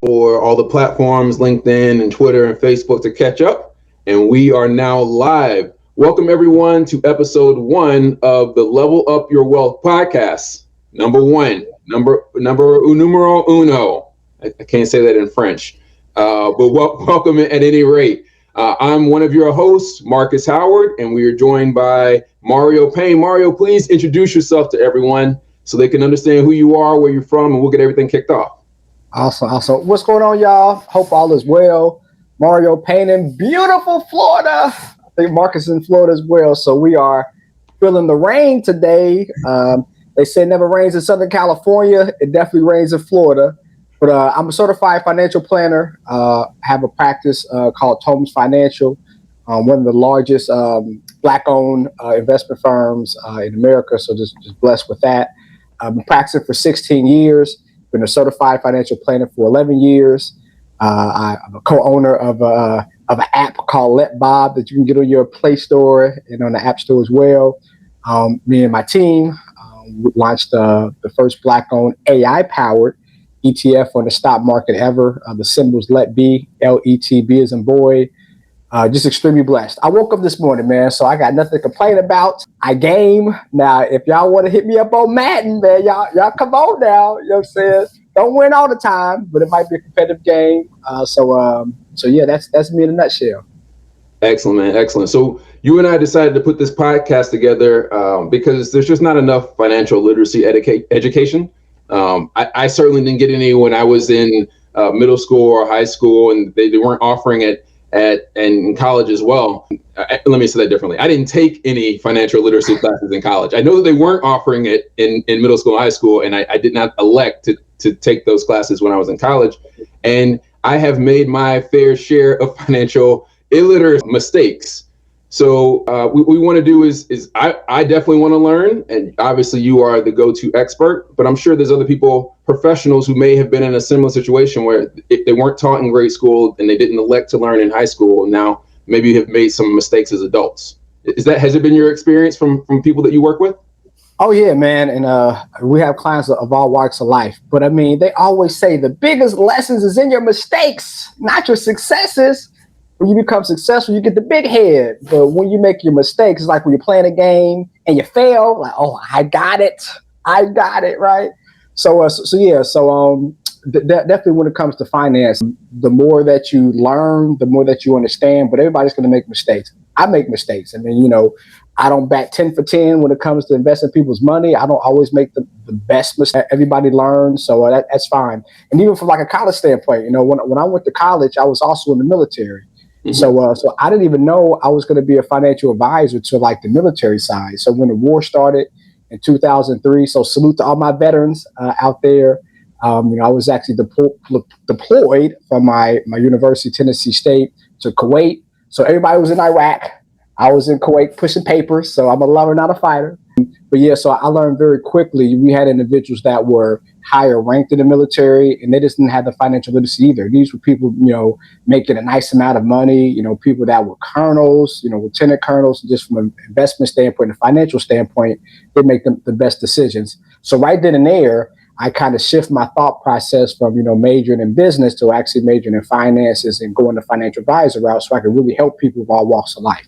or all the platforms, LinkedIn and Twitter and Facebook to catch up. And we are now live. Welcome everyone to episode 1 of the Level Up Your Wealth podcast. Number 1, number numero uno. I can't say that in French, but welcome at any rate. I'm one of your hosts, Marcus Howard, and we are joined by Mario Payne. Mario, please introduce yourself to everyone so they can understand who you are, where you're from, and we'll get everything kicked off. Awesome. What's going on, y'all? Hope all is well. Mario Payne in beautiful Florida. I think Marcus is in Florida as well. So we are feeling the rain today. They say it never rains in Southern California. It definitely rains in Florida. But I'm a certified financial planner. Have a practice called Toams Financial, one of the largest Black-owned investment firms in America. So just blessed with that. I've been practicing for 16 years. Been a certified financial planner for 11 years. I'm a co-owner of an app called Let Bob that you can get on your Play Store and on the App Store as well. Me and my team launched the first Black-owned AI-powered ETF on the stock market ever. The symbol's Let B, LETB as in boy. Just extremely blessed. I woke up this morning, man, so I got nothing to complain about. I game. Now, if y'all want to hit me up on Madden, man, y'all come on now. You know what I'm saying? Don't win all the time, but it might be a competitive game. So yeah, that's me in a nutshell. Excellent, man. Excellent. So you and I decided to put this podcast together because there's just not enough financial literacy education. I certainly didn't get any when I was in middle school or high school, and they weren't offering it and in college as well. Let me say that differently. I didn't take any financial literacy classes in college. I know that they weren't offering it in middle school and high school, and I did not elect to take those classes when I was in college. And I have made my fair share of financial illiterate mistakes. So what we want to do is I definitely want to learn, and obviously you are the go-to expert, but I'm sure there's other people, professionals who may have been in a similar situation where they weren't taught in grade school and they didn't elect to learn in high school, and now maybe have made some mistakes as adults. Has it been your experience from people that you work with? Oh yeah, man, and we have clients of all walks of life. But I mean, they always say the biggest lessons is in your mistakes, not your successes. When you become successful, you get the big head. But when you make your mistakes, it's like when you're playing a game and you fail, like, oh, I got it, right? So definitely when it comes to finance, the more that you learn, the more that you understand. But everybody's going to make mistakes. I make mistakes. I mean, I don't bat 10 for 10 when it comes to investing people's money. I don't always make the best mistake. Everybody learns, so that's fine. And even from like a college standpoint, when I went to college, I was also in the military. Mm-hmm. So I didn't even know I was going to be a financial advisor to like the military side. So when the war started in 2003, so salute to all my veterans out there. I was actually deployed from my University of Tennessee State to Kuwait. So everybody was in Iraq. I was in Kuwait pushing papers. So I'm a lover, not a fighter. But yeah, so I learned very quickly. We had individuals that were higher ranked in the military, and they just didn't have the financial literacy either. These were people, making a nice amount of money, people that were colonels, lieutenant colonels, just from an investment standpoint, a financial standpoint, they make the best decisions. So right then and there, I kind of shift my thought process from, majoring in business to actually majoring in finances and going the financial advisor route so I can really help people of all walks of life.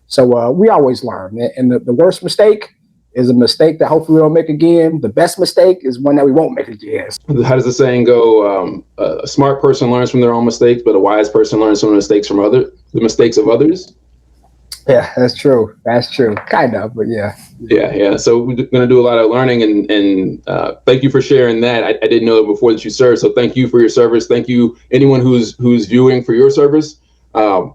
So we always learn. And the worst mistake is a mistake that hopefully we don't make again. The best mistake is one that we won't make again. How does the saying go? A smart person learns from their own mistakes, but a wise person learns from the mistakes of others. Yeah, that's true. Kind of, but yeah. Yeah. So we're going to do a lot of learning, and thank you for sharing that. I didn't know before that you served, so thank you for your service. Thank you, anyone who's viewing, for your service.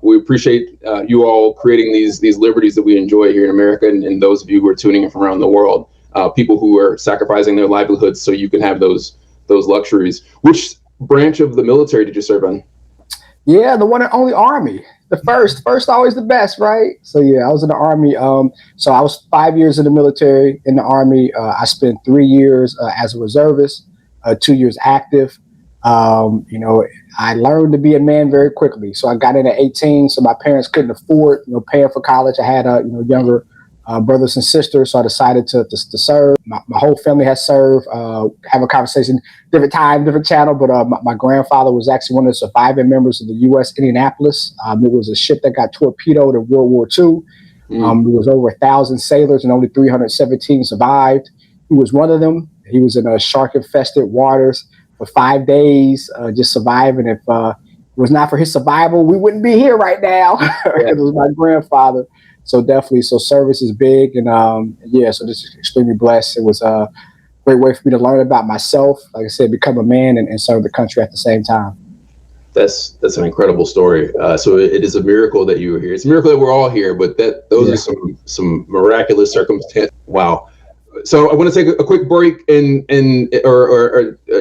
We appreciate you all creating these liberties that we enjoy here in America, and those of you who are tuning in from around the world, people who are sacrificing their livelihoods so you can have those luxuries. Which branch of the military did you serve on? Yeah, the one and only Army. The first always the best, right? So yeah, I was in the Army. So I was 5 years in the military in the Army. I spent 3 years as a reservist, 2 years active. I learned to be a man very quickly. So I got in at 18. So my parents couldn't afford, paying for college. I had, younger brothers and sisters. So I decided to serve. My whole family has served. Have a conversation, different time, different channel. But my grandfather was actually one of the surviving members of the U.S. Indianapolis. It was a ship that got torpedoed in World War II. There was over 1,000 sailors and only 317 survived. He was one of them. He was in shark-infested waters for 5 days, just surviving. If it was not for his survival, we wouldn't be here right now. It was my grandfather. So definitely, so service is big. And so this is extremely blessed. It was a great way for me to learn about myself. Like I said, become a man and serve the country at the same time. That's an incredible story. So it is a miracle that you were here. It's a miracle that we're all here, but those are some miraculous circumstances. Wow. So I want to take a quick break and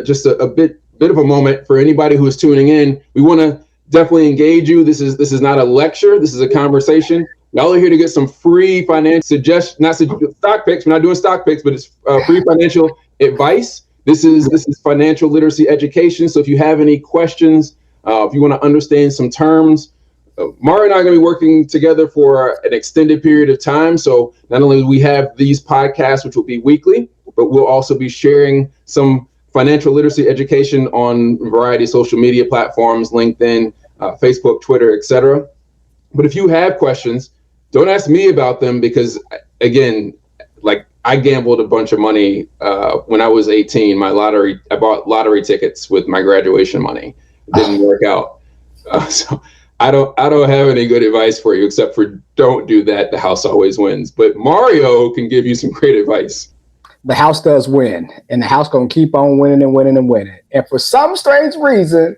just a bit of a moment for anybody who is tuning in. We want to definitely engage you. This is not a lecture. This is a conversation. Y'all are here to get some free financial suggestions, not stock picks. We're not doing stock picks, but it's free financial advice. This is financial literacy education. So if you have any questions, if you want to understand some terms, Mario and I are going to be working together for an extended period of time. So not only do we have these podcasts, which will be weekly, but we'll also be sharing some financial literacy education on a variety of social media platforms, LinkedIn, Facebook, Twitter, etc. But if you have questions, don't ask me about them because, again, like I gambled a bunch of money when I was 18. I bought lottery tickets with my graduation money. It didn't work out. So I don't have any good advice for you except for don't do that. The house always wins. But Mario can give you some great advice. The house does win, and the house gonna keep on winning and winning and winning. And for some strange reason,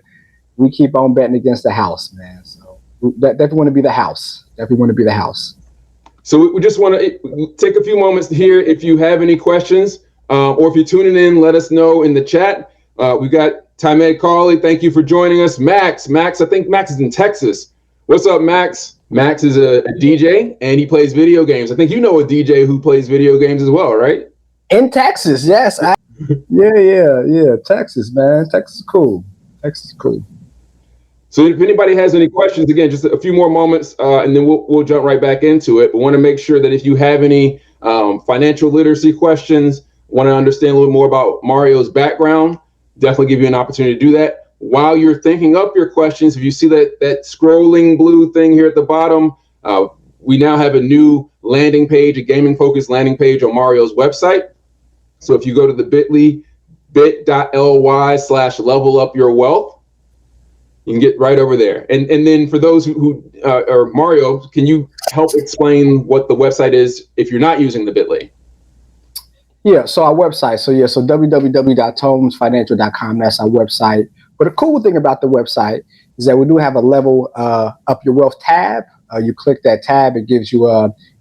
we keep on betting against the house, man. So that definitely want to be the house. Definitely want to be the house. So we just want to take a few moments here. If you have any questions, or if you're tuning in, let us know in the chat. We've got Tymed Cawley, thank you for joining us. Max, I think Max is in Texas. What's up, Max? Max is a DJ and he plays video games. I think you know a DJ who plays video games as well, right? In Texas, yes. Yeah. Texas, man. Texas is cool. So if anybody has any questions, again, just a few more moments, and then we'll jump right back into it. But want to make sure that if you have any financial literacy questions, want to understand a little more about Mario's background, definitely give you an opportunity to do that. While you're thinking up your questions, if you see that scrolling blue thing here at the bottom, we now have a new landing page, a gaming-focused landing page on Mario's website. So if you go to the bit.ly/levelupyourwealth, you can get right over there. And then for those who or Mario, can you help explain what the website is if you're not using the Bitly? Yeah, so our website. So www.toamsfinancial.com. That's our website. But the cool thing about the website is that we do have a level up your wealth tab. You click that tab, it gives you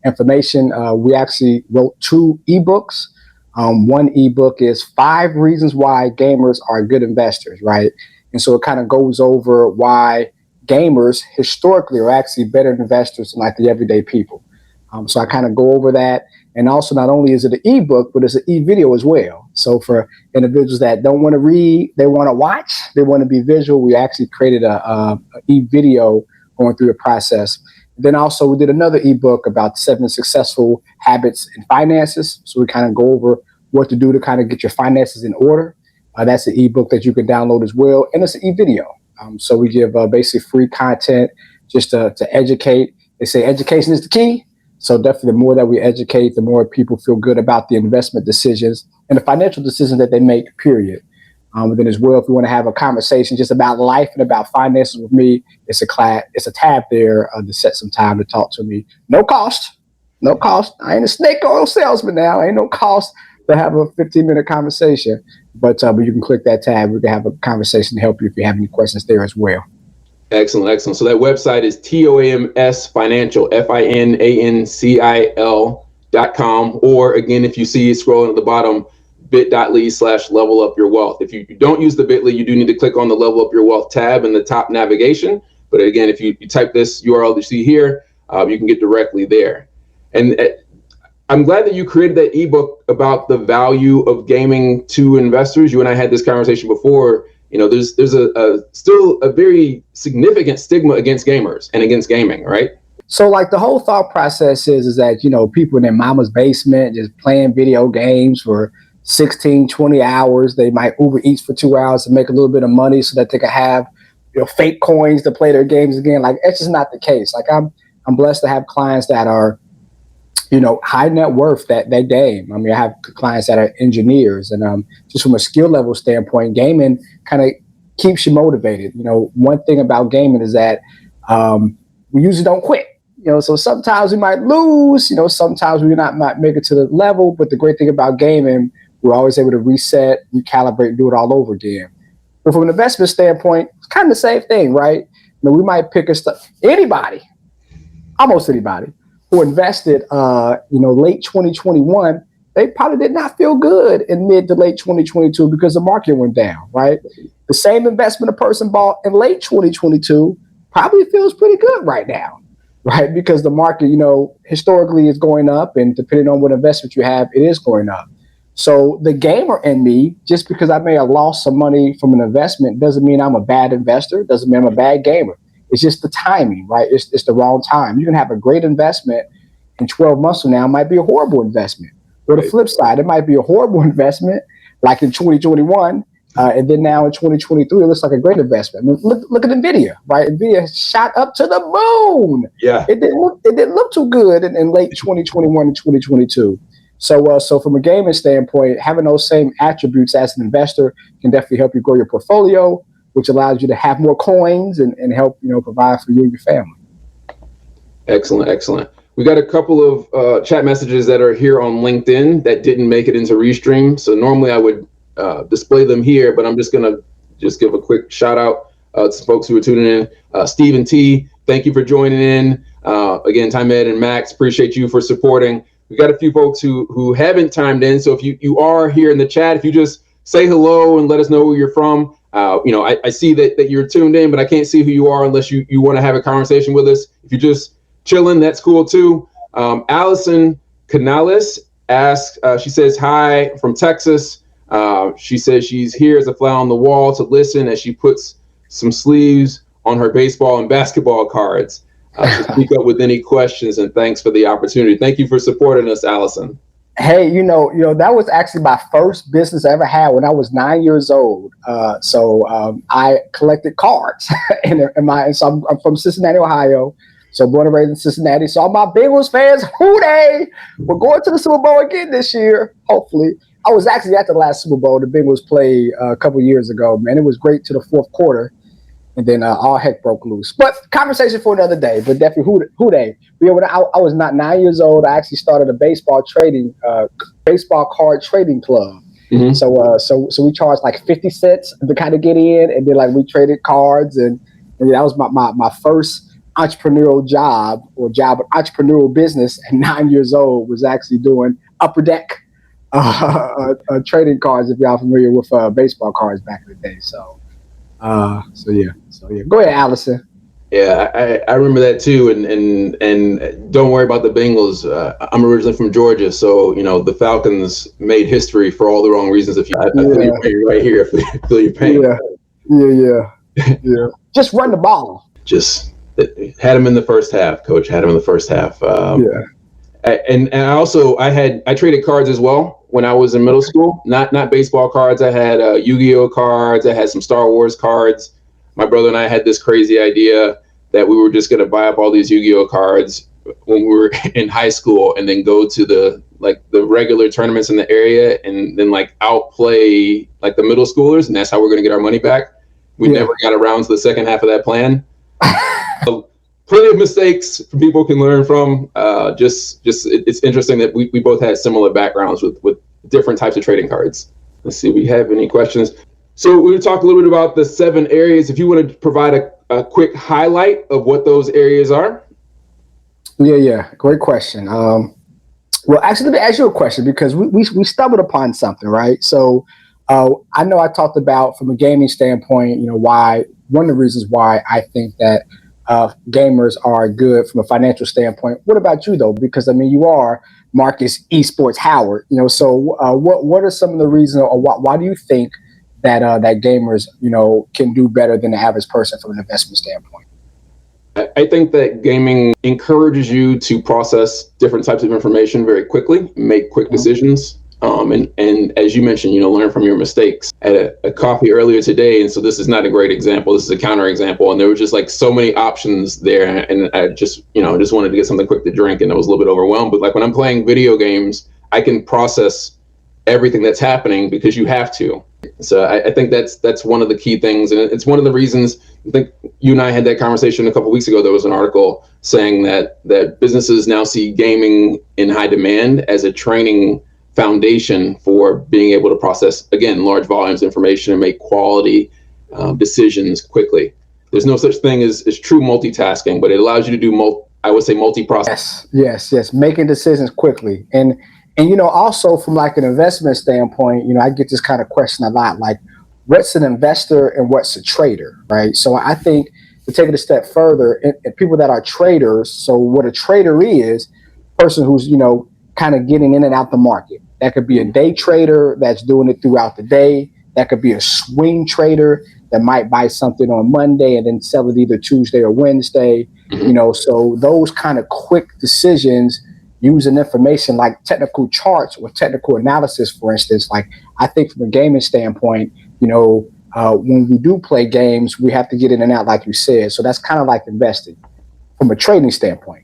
information. We actually wrote 2 ebooks. One ebook is 5 reasons why gamers are good investors, right? And so it kind of goes over why gamers historically are actually better investors than like the everyday people. So I kind of go over that. And also, not only is it an ebook, but it's an e-video as well. So for individuals that don't want to read, they want to watch, they want to be visual, we actually created a e-video going through the process. Then also we did another ebook about 7 successful habits in finances. So we kind of go over what to do to kind of get your finances in order. That's an ebook that you can download as well. And it's an e-video. So we give basically free content just to educate. They say education is the key. So definitely the more that we educate, the more people feel good about the investment decisions and the financial decisions that they make, period. And then as well, if you want to have a conversation just about life and about finances with me, it's a tab there to set some time to talk to me. No cost. I ain't a snake oil salesman now. Ain't no cost to have a 15-minute conversation. But you can click that tab. We can have a conversation to help you if you have any questions there as well. Excellent. So that website is TOAMS Financial, FINANCIL.com. Or again, if you see scrolling at the bottom, bit.ly/levelupyourwealth. If you don't use the Bitly, you do need to click on the Level Up Your Wealth tab in the top navigation. But again, if you type this URL that you see here, you can get directly there. And I'm glad that you created that ebook about the value of gaming to investors. You and I had this conversation before. You know, there's still a very significant stigma against gamers and against gaming, right? So like the whole thought process is that, people in their mama's basement just playing video games for 16, 20 hours. They might Uber Eats for 2 hours to make a little bit of money so that they can have, fake coins to play their games again. Like, it's just not the case. Like, I'm blessed to have clients that are, high net worth that game. I mean, I have clients that are engineers, and just from a skill level standpoint, gaming kind of keeps you motivated. One thing about gaming is that we usually don't quit. So sometimes we might lose, sometimes we might make it to the level, but the great thing about gaming, we're always able to reset, recalibrate, do it all over again. But from an investment standpoint, it's kind of the same thing, right? We might pick anybody, almost anybody, who invested, late 2021, they probably did not feel good in mid to late 2022 because the market went down, right? The same investment a person bought in late 2022 probably feels pretty good right now, right? Because the market, historically is going up, and depending on what investment you have, it is going up. So the gamer in me, just because I may have lost some money from an investment, doesn't mean I'm a bad investor, doesn't mean I'm a bad gamer. It's just the timing, right? It's the wrong time. You can have a great investment, and 12 months from now it might be a horrible investment. Or the flip side, it might be a horrible investment, like in 2021, and then now in 2023, it looks like a great investment. I mean, look at NVIDIA, right? NVIDIA shot up to the moon. Yeah, it didn't look too good in late 2021 and 2022. So from a gaming standpoint, having those same attributes as an investor can definitely help you grow your portfolio, which allows you to have more coins and help provide for you and your family. Excellent. We got a couple of chat messages that are here on LinkedIn that didn't make it into Restream. So normally I would display them here, but I'm just gonna give a quick shout out to folks who are tuning in. Stephen T, thank you for joining in. Again, Time Ed and Max, appreciate you for supporting. We got a few folks who haven't timed in. So if you are here in the chat, if you just say hello and let us know where you're from. I see that you're tuned in, but I can't see who you are unless you want to have a conversation with us. If you're just chilling, that's cool too. Allison Canales asks, she says, hi from Texas. She says she's here as a fly on the wall to listen as she puts some sleeves on her baseball and basketball cards. To speak up with any questions, and thanks for the opportunity. Thank you for supporting us, Allison. Hey, that was actually my first business I ever had when I was 9 years old. I collected cards, so I'm from Cincinnati, Ohio. So born and raised in Cincinnati. So all my Bengals fans, hooray! We're going to the Super Bowl again this year, hopefully. I was actually at the last Super Bowl the Bengals played a couple years ago, man. It was great to the fourth quarter. And then all heck broke loose. But conversation for another day. But definitely, who they? When I was not 9 years old, I actually started a baseball card trading club. Mm-hmm. So we charged like 50 cents to kind of get in, and then like we traded cards, and that was my first entrepreneurial job entrepreneurial business at 9 years old, was actually doing upper deck trading cards. If y'all familiar with baseball cards back in the day, So yeah. Go ahead, Allison. Yeah, I remember that too, and don't worry about the Bengals. I'm originally from Georgia, so the Falcons made history for all the wrong reasons. I feel your pain right here. I feel your pain. Yeah. Just run the ball. Just had him in the first half, Coach. Had him in the first half. And I traded cards as well when I was in middle school. Not baseball cards. I had Yu-Gi-Oh cards. I had some Star Wars cards. My brother and I had this crazy idea that we were just going to buy up all these Yu-Gi-Oh cards when we were in high school, and then go to the regular tournaments in the area, and then outplay the middle schoolers, and that's how we're going to get our money back. We never got around to the second half of that plan. Plenty of mistakes people can learn from. It's interesting that we both had similar backgrounds with different types of trading cards. Let's see if we have any questions. So we talked a little bit about the 7 areas. If you want to provide a quick highlight of what those areas are. Yeah. Great question. Well, actually, let me ask you a question, because we stumbled upon something, right? So I know I talked about, from a gaming standpoint, why one of the reasons why I think that gamers are good from a financial standpoint. What about you, though? Because you are Marcus Esports Howard. So what are some of the reasons, or why do you think that gamers can do better than the average person from an investment standpoint? I think that gaming encourages you to process different types of information very quickly, make quick decisions. And as you mentioned, learn from your mistakes. I had a coffee earlier today, and so this is not a great example. This is a counter example, and there were just like so many options there, and I just wanted to get something quick to drink, and I was a little bit overwhelmed. But like when I'm playing video games, I can process everything that's happening because you have to. So I think that's one of the key things, and it's one of the reasons. I think you and I had that conversation a couple of weeks ago. There was an article saying that businesses now see gaming in high demand as a training foundation for being able to process, again, large volumes of information and make quality decisions quickly. There's no such thing as true multitasking, but it allows you to do multi-process. Yes. Making decisions quickly. And also from like an investment standpoint, I get this kind of question a lot, like what's an investor and what's a trader, right? So I think to take it a step further, and people that are traders, so what a trader is, a person who's, kind of getting in and out the market. That could be a day trader that's doing it throughout the day. That could be a swing trader that might buy something on Monday and then sell it either Tuesday or Wednesday. So those kind of quick decisions using information like technical charts or technical analysis, for instance. Like I think from a gaming standpoint, when we do play games, we have to get in and out, like you said. So that's kind of like investing from a trading standpoint.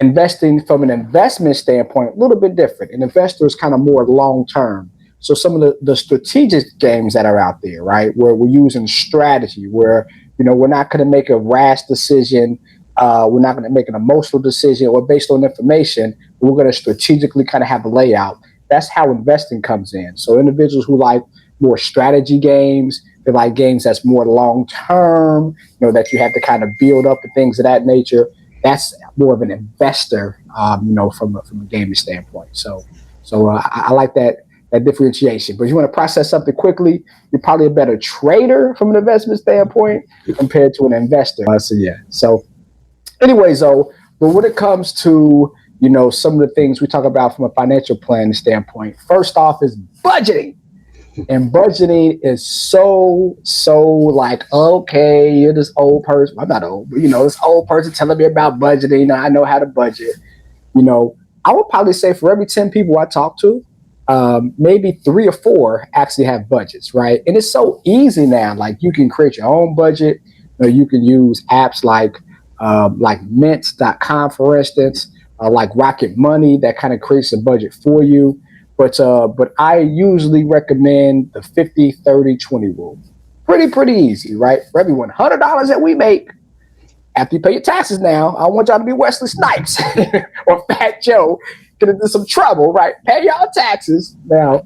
Investing from an investment standpoint, a little bit different. An investor is kind of more long-term. So some of the strategic games that are out there, right, where we're using strategy, where, we're not going to make a rash decision. We're not going to make an emotional decision or based on information. We're going to strategically kind of have a layout. That's how investing comes in. So individuals who like more strategy games, they like games that's more long-term, that you have to kind of build up and things of that nature. That's more of an investor, from a gaming standpoint. So I like that differentiation. But if you want to process something quickly, you're probably a better trader from an investment standpoint compared to an investor. So anyways, though, but when it comes to, some of the things we talk about from a financial planning standpoint, first off is budgeting. And budgeting is so like, okay, you're this old person. I'm not old, but this old person telling me about budgeting. I know how to budget. I would probably say for every 10 people I talk to, maybe 3 or 4 actually have budgets, right? And it's so easy now. Like you can create your own budget. You can use apps like mint.com, for instance, like Rocket Money that kind of creates a budget for you. But I usually recommend the 50-30-20 rule. Pretty easy, right? For every $100 that we make, after you pay your taxes now, I want y'all to be Wesley Snipes or Fat Joe, get into some trouble, right? Pay y'all taxes. Now,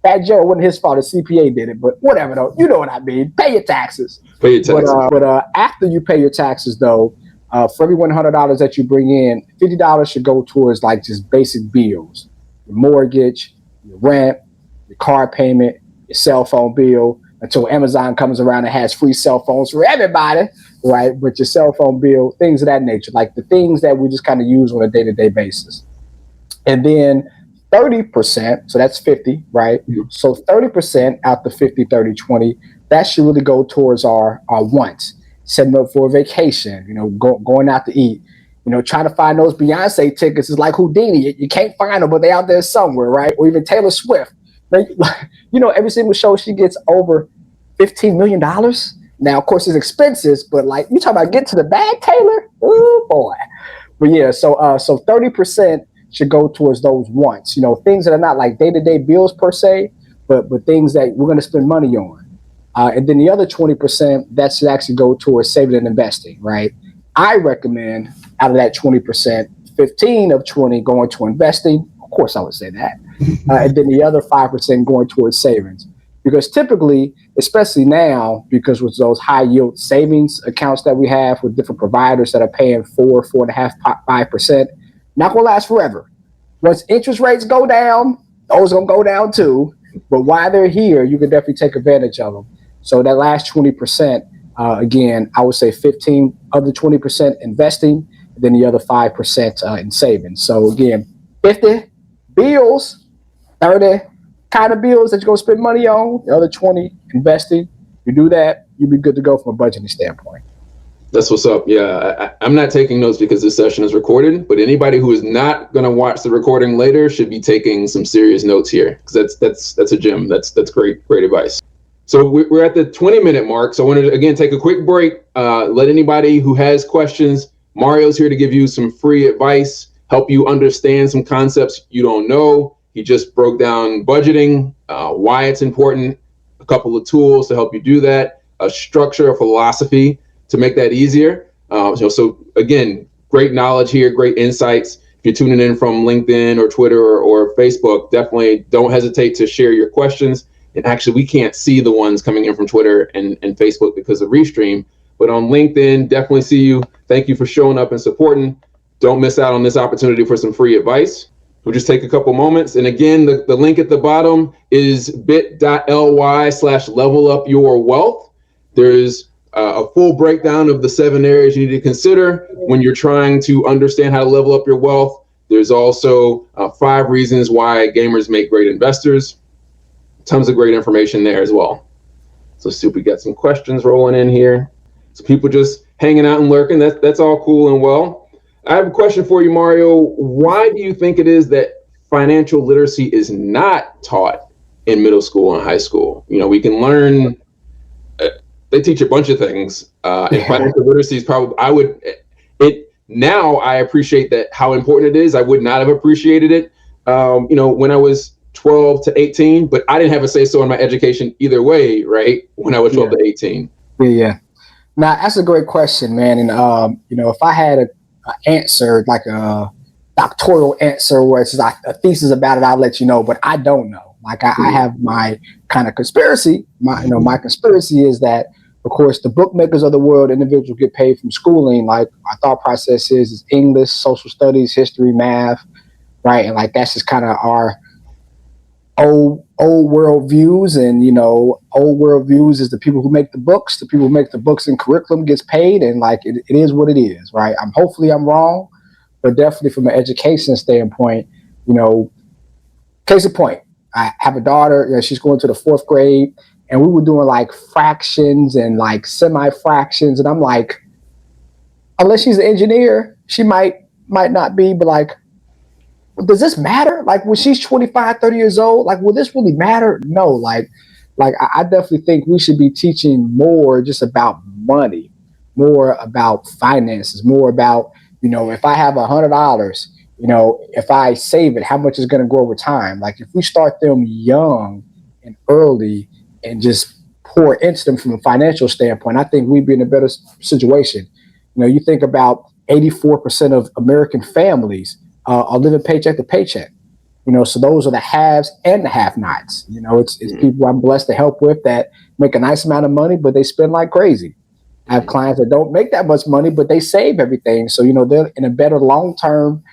Fat Joe, it wasn't his fault, the CPA did it, but whatever though, you know what I mean. Pay your taxes. But after you pay your taxes though, for every $100 that you bring in, $50 should go towards like just basic bills. Your mortgage, your rent, your car payment, your cell phone bill, until Amazon comes around and has free cell phones for everybody, right? But your cell phone bill, things of that nature, like the things that we just kind of use on a day-to-day basis. And then 30%, so that's 50, right? Mm-hmm. So 30% out the 50-30-20, that should really go towards our wants, setting up for a vacation, going out to eat. Trying to find those Beyonce tickets is like Houdini. You can't find them, but they're out there somewhere, right? Or even Taylor Swift. Every single show she gets over $15 million. Now, of course, it's expenses, but like you talking about get to the bag, Taylor? Oh boy. But yeah, so 30% should go towards those wants. Things that are not like day-to-day bills per se, but things that we're going to spend money on. And then the other 20%, that should actually go towards saving and investing, right? I recommend out of that 20%, 15 of 20 going to investing. Of course, I would say that. And then the other 5% going towards savings. Because typically, especially now, because with those high yield savings accounts that we have with different providers that are paying 4.5%, 5%, not going to last forever. Once interest rates go down, those are going to go down too. But while they're here, you can definitely take advantage of them. So that last 20%, again, I would say 15 of the 20% investing, and then the other 5% in savings. So again, 50 bills, 30 kind of bills that you're going to spend money on, the other 20 investing. You do that, you'll be good to go from a budgeting standpoint. That's what's up. Yeah, I'm not taking notes because this session is recorded, but anybody who is not going to watch the recording later should be taking some serious notes here, because that's a gem. That's great advice. So we're at the 20-minute mark. So I wanted to again take a quick break. Let anybody who has questions. Mario's here to give you some free advice, help you understand some concepts you don't know. He just broke down budgeting, why it's important, a couple of tools to help you do that, a structure, a philosophy to make that easier. So again, great knowledge here, great insights. If you're tuning in from LinkedIn or Twitter or Facebook, definitely don't hesitate to share your questions. And actually, we can't see the ones coming in from Twitter and Facebook because of Restream. But on LinkedIn, definitely see you. Thank you for showing up and supporting. Don't miss out on this opportunity for some free advice. We'll just take a couple moments. And again, the link at the bottom is bit.ly/levelupyourwealth. There's a full breakdown of the 7 areas you need to consider when you're trying to understand how to level up your wealth. There's also 5 reasons why gamers make great investors. Tons of great information there as well. So let's see if we got some questions rolling in here. So people just hanging out and lurking, that's all cool and well. I have a question for you, Mario. Why do you think it is that financial literacy is not taught in middle school and high school? You know, we can learn, they teach a bunch of things. And financial literacy is probably, now I appreciate that, how important it is. I would not have appreciated it, when I was 12 to 18, but I didn't have a say so in my education either way, right? When I was 12 to 18. Yeah. Now, that's a great question, man. And, if I had an answer, like a doctoral answer where it's like a thesis about it, I'll let you know, but I don't know. Like I have my kind of conspiracy. My conspiracy is that, of course, the bookmakers of the world, individuals get paid from schooling. Like our thought process is English, social studies, history, math, right? And like that's just kind of our old world views. And old world views is the people who make the books. The people who make the books and curriculum gets paid, and like it is what it is, right? Hopefully I'm wrong, but definitely from an education standpoint, case in point, I have a daughter. She's going to the 4th grade. And we were doing like fractions and like semi-fractions. And I'm like, unless she's an engineer, she might not be, but like, does this matter? Like when she's 25, 30 years old, like, will this really matter? No, like I definitely think we should be teaching more just about money, more about finances, more about, if I have $100, if I save it, how much is going to grow over time? Like if we start them young and early, and just pour into them from a financial standpoint, I think we'd be in a better situation. You think about 84% of American families are living paycheck to paycheck. So those are the haves and the have-nots. It's people I'm blessed to help with that make a nice amount of money, but they spend like crazy. I have clients that don't make that much money, but they save everything. So, they're in a better long-term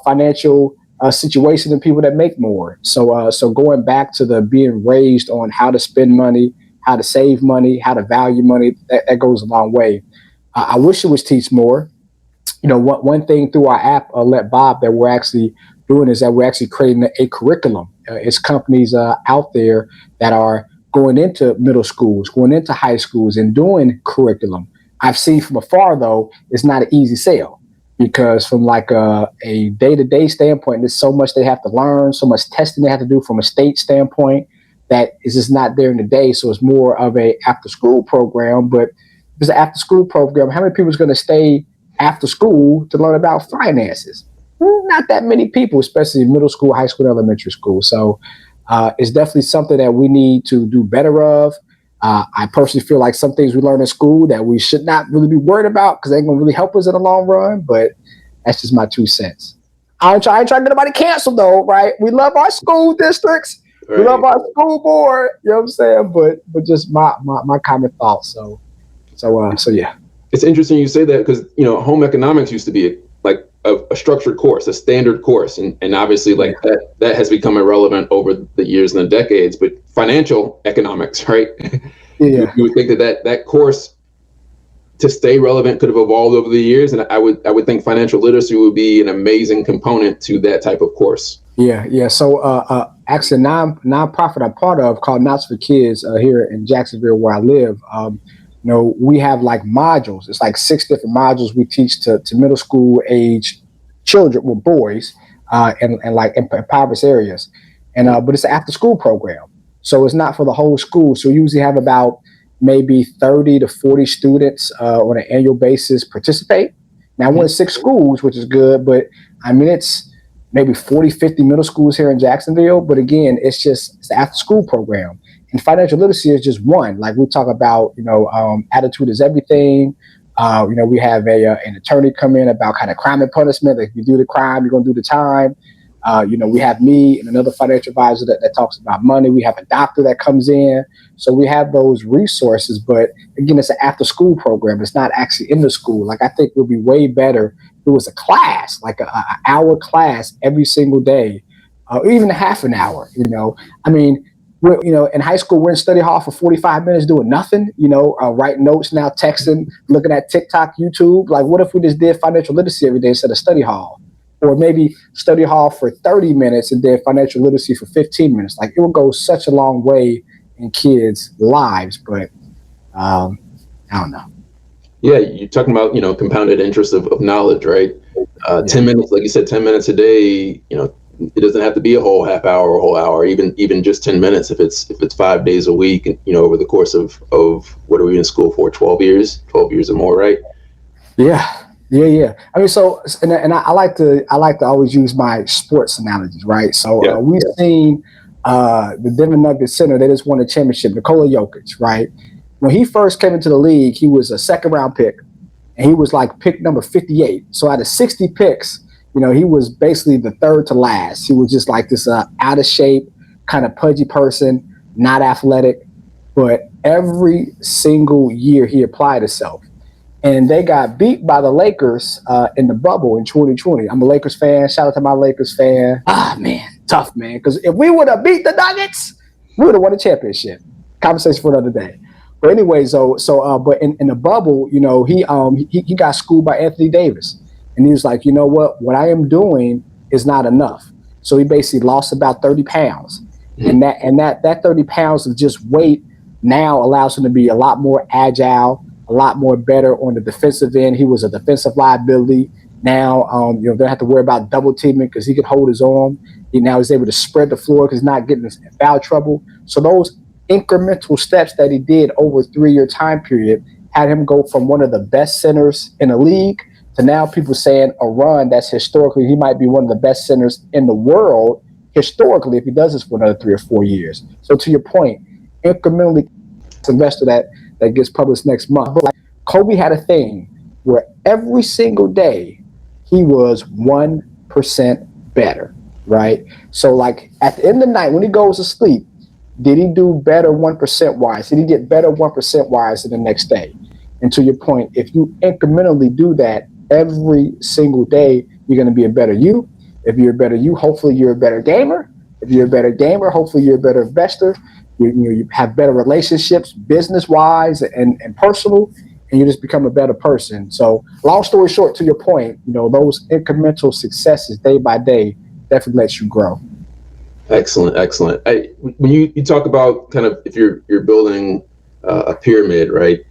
financial situation than people that make more. So going back to the being raised on how to spend money, how to save money, how to value money, that goes a long way. I wish it was teach more. One thing through our app, Let Bob, that we're actually doing is that we're actually creating a curriculum. It's companies out there that are going into middle schools, going into high schools and doing curriculum. I've seen from afar, though, it's not an easy sale. Because from like a day-to-day standpoint, there's so much they have to learn, so much testing they have to do from a state standpoint that is just not there in the day. So it's more of a after-school program. But if it's an after-school program, how many people is going to stay after school to learn about finances? Not that many people, especially in middle school, high school, elementary school. So it's definitely something that we need to do better of. I personally feel like some things we learn in school that we should not really be worried about because they ain't gonna really help us in the long run. But that's just my 2 cents. I ain't trying to get nobody canceled though, right? We love our school districts, right. We love our school board. You know what I'm saying? But just my common thoughts. So yeah. It's interesting you say that because home economics used to be like a structured course, a standard course, and obviously like that has become irrelevant over the years and the decades. But financial economics, right? Yeah. You would think that course to stay relevant could have evolved over the years, and I would think financial literacy would be an amazing component to that type of course. Yeah. So actually, a nonprofit I'm part of called Knots for Kids here in Jacksonville, where I live. we have like modules. It's like 6 different modules we teach to middle school age children, with boys, and like in impoverished areas. And but it's an after school program, so it's not for the whole school. So we usually have about maybe 30 to 40 students on an annual basis participate. Now we're in 6 schools, which is good, but I mean it's maybe 40, 50 middle schools here in Jacksonville. But again, it's the after school program. And financial literacy is just one. Like we talk about, attitude is everything. We have an attorney come in about kind of crime and punishment. Like if you do the crime, you're going to do the time. We have me and another financial advisor that talks about money. We have a doctor that comes in. So we have those resources. But again, it's an after school program. It's not actually in the school. Like I think it would be way better if it was a class, like an hour class every single day, even a half an hour. I mean, in high school, we're in study hall for 45 minutes doing nothing, writing notes now, texting, looking at TikTok, YouTube. Like, what if we just did financial literacy every day instead of study hall? Or maybe study hall for 30 minutes and then financial literacy for 15 minutes. Like, it would go such a long way in kids' lives, but I don't know. Yeah, you're talking about, compounded interest of knowledge, right? 10 minutes, like you said, 10 minutes a day, it doesn't have to be a whole half hour or a whole hour, even just 10 minutes if it's 5 days a week, and over the course of what are we in school for, 12 years or more, right? Yeah. I mean, so and I like to always use my sports analogies, right? So we've seen the Denver Nuggets center. They just won a championship, Nikola Jokic, right? When he first came into the league, he was a second round pick, and he was like pick number 58. So out of 60 picks, he was basically the third to last. He was just like this out of shape, kind of pudgy person, not athletic. But every single year he applied himself. And they got beat by the Lakers in the bubble in 2020. I'm a Lakers fan. Shout out to my Lakers fan. Man, tough, man. Because if we would have beat the Nuggets, we would have won a championship. Conversation for another day. But anyway, but in the bubble, he got schooled by Anthony Davis. And he was like, you know what I am doing is not enough. So he basically lost about 30 pounds. Mm-hmm. And that 30 pounds of just weight now allows him to be a lot more agile, a lot more better on the defensive end. He was a defensive liability. Now, they don't have to worry about double teaming because he could hold his arm. Now he's able to spread the floor because he's not getting in foul trouble. So those incremental steps that he did over a 3-year time period had him go from one of the best centers in the league to now people saying a run that's historically, he might be one of the best centers in the world historically if he does this for another 3 or 4 years. So to your point, incrementally, investor that gets published next month. But like Kobe had a thing where every single day he was 1% better, right? So like at the end of the night when he goes to sleep, did he do better 1% wise? Did he get better 1% wise than the next day? And to your point, if you incrementally do that every single day, you're going to be a better you. If you're a better you, hopefully you're a better gamer. If you're a better gamer, hopefully you're a better investor. You have better relationships, business-wise and personal, and you just become a better person. So long story short, to your point, those incremental successes day by day definitely lets you grow. Excellent. When you talk about kind of if you're building a pyramid, right,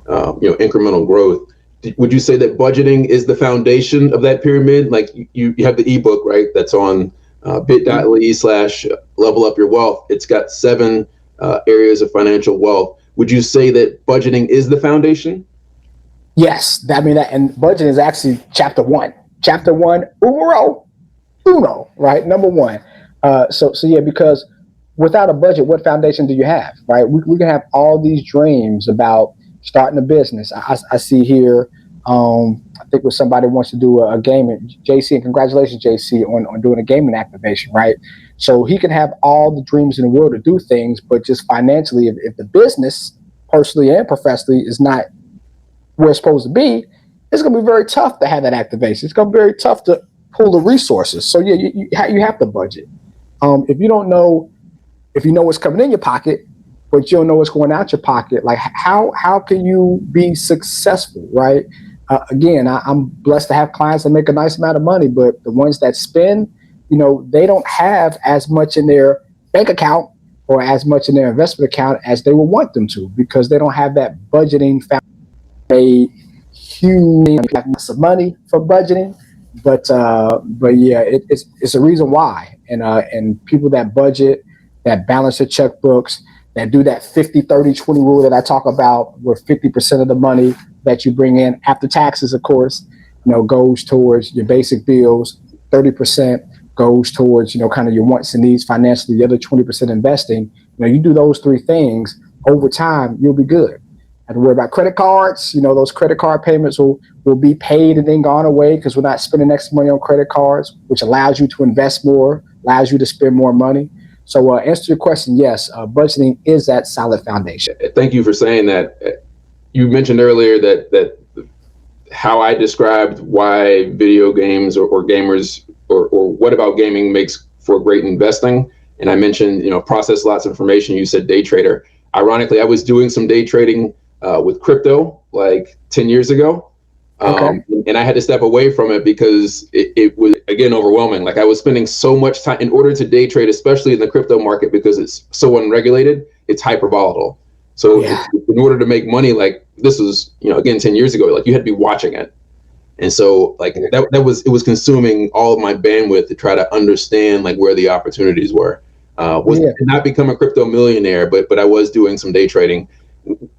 incremental growth, would you say that budgeting is the foundation of that pyramid? Like you have the ebook, right, that's on bit.ly/level up your wealth. It's got 7 areas of financial wealth. Would you say that budgeting is the foundation? Yes, and budgeting is actually chapter 1. Chapter 1, uno, right? Number 1. So yeah, because without a budget, what foundation do you have, right? We can have all these dreams about starting a business. I see here, I think when somebody wants to do a gaming, JC, and congratulations, JC, on doing a gaming activation, right? So he can have all the dreams in the world to do things, but just financially, if the business, personally and professionally, is not where it's supposed to be, it's going to be very tough to have that activation. It's going to be very tough to pull the resources. So yeah, you have to budget. If you know what's coming in your pocket, but you don't know what's going out your pocket, like how can you be successful, right? Again, I'm blessed to have clients that make a nice amount of money, but the ones that spend, they don't have as much in their bank account or as much in their investment account as they would want them to, because they don't have that budgeting a huge amounts of money for budgeting. But yeah, it's a reason why. And people that budget, that balance their checkbooks, that do that 50-30-20 rule that I talk about, where 50% of the money that you bring in after taxes, of course, goes towards your basic bills, 30% goes towards, kind of your wants and needs financially, the other 20% investing. You do those three things over time, you'll be good. Have to worry about credit cards. Those credit card payments will be paid and then gone away, because we're not spending extra money on credit cards, which allows you to invest more, allows you to spend more money. So answer your question, yes, budgeting is that solid foundation. Thank you for saying that. You mentioned earlier that how I described why video games or gamers or what about gaming makes for great investing. And I mentioned, process lots of information. You said day trader. Ironically, I was doing some day trading with crypto like 10 years ago. Okay. And I had to step away from it because it was, again, overwhelming. Like I was spending so much time in order to day trade, especially in the crypto market, because it's so unregulated, it's hyper volatile. So in order to make money, like this was, again, 10 years ago, like you had to be watching it. And so like it was consuming all of my bandwidth to try to understand like where the opportunities were. Did not become a crypto millionaire, but I was doing some day trading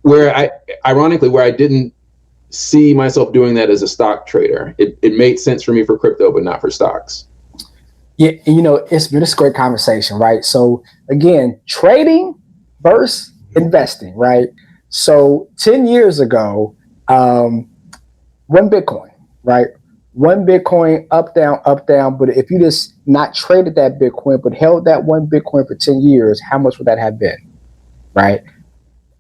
where I didn't see myself doing that as a stock trader. It made sense for me for crypto, but not for stocks. Yeah, it's been a great conversation, right? So again, trading versus investing, right? So 10 years ago, one Bitcoin, right? One Bitcoin, up, down. But if you just not traded that Bitcoin, but held that one Bitcoin for 10 years, how much would that have been, right?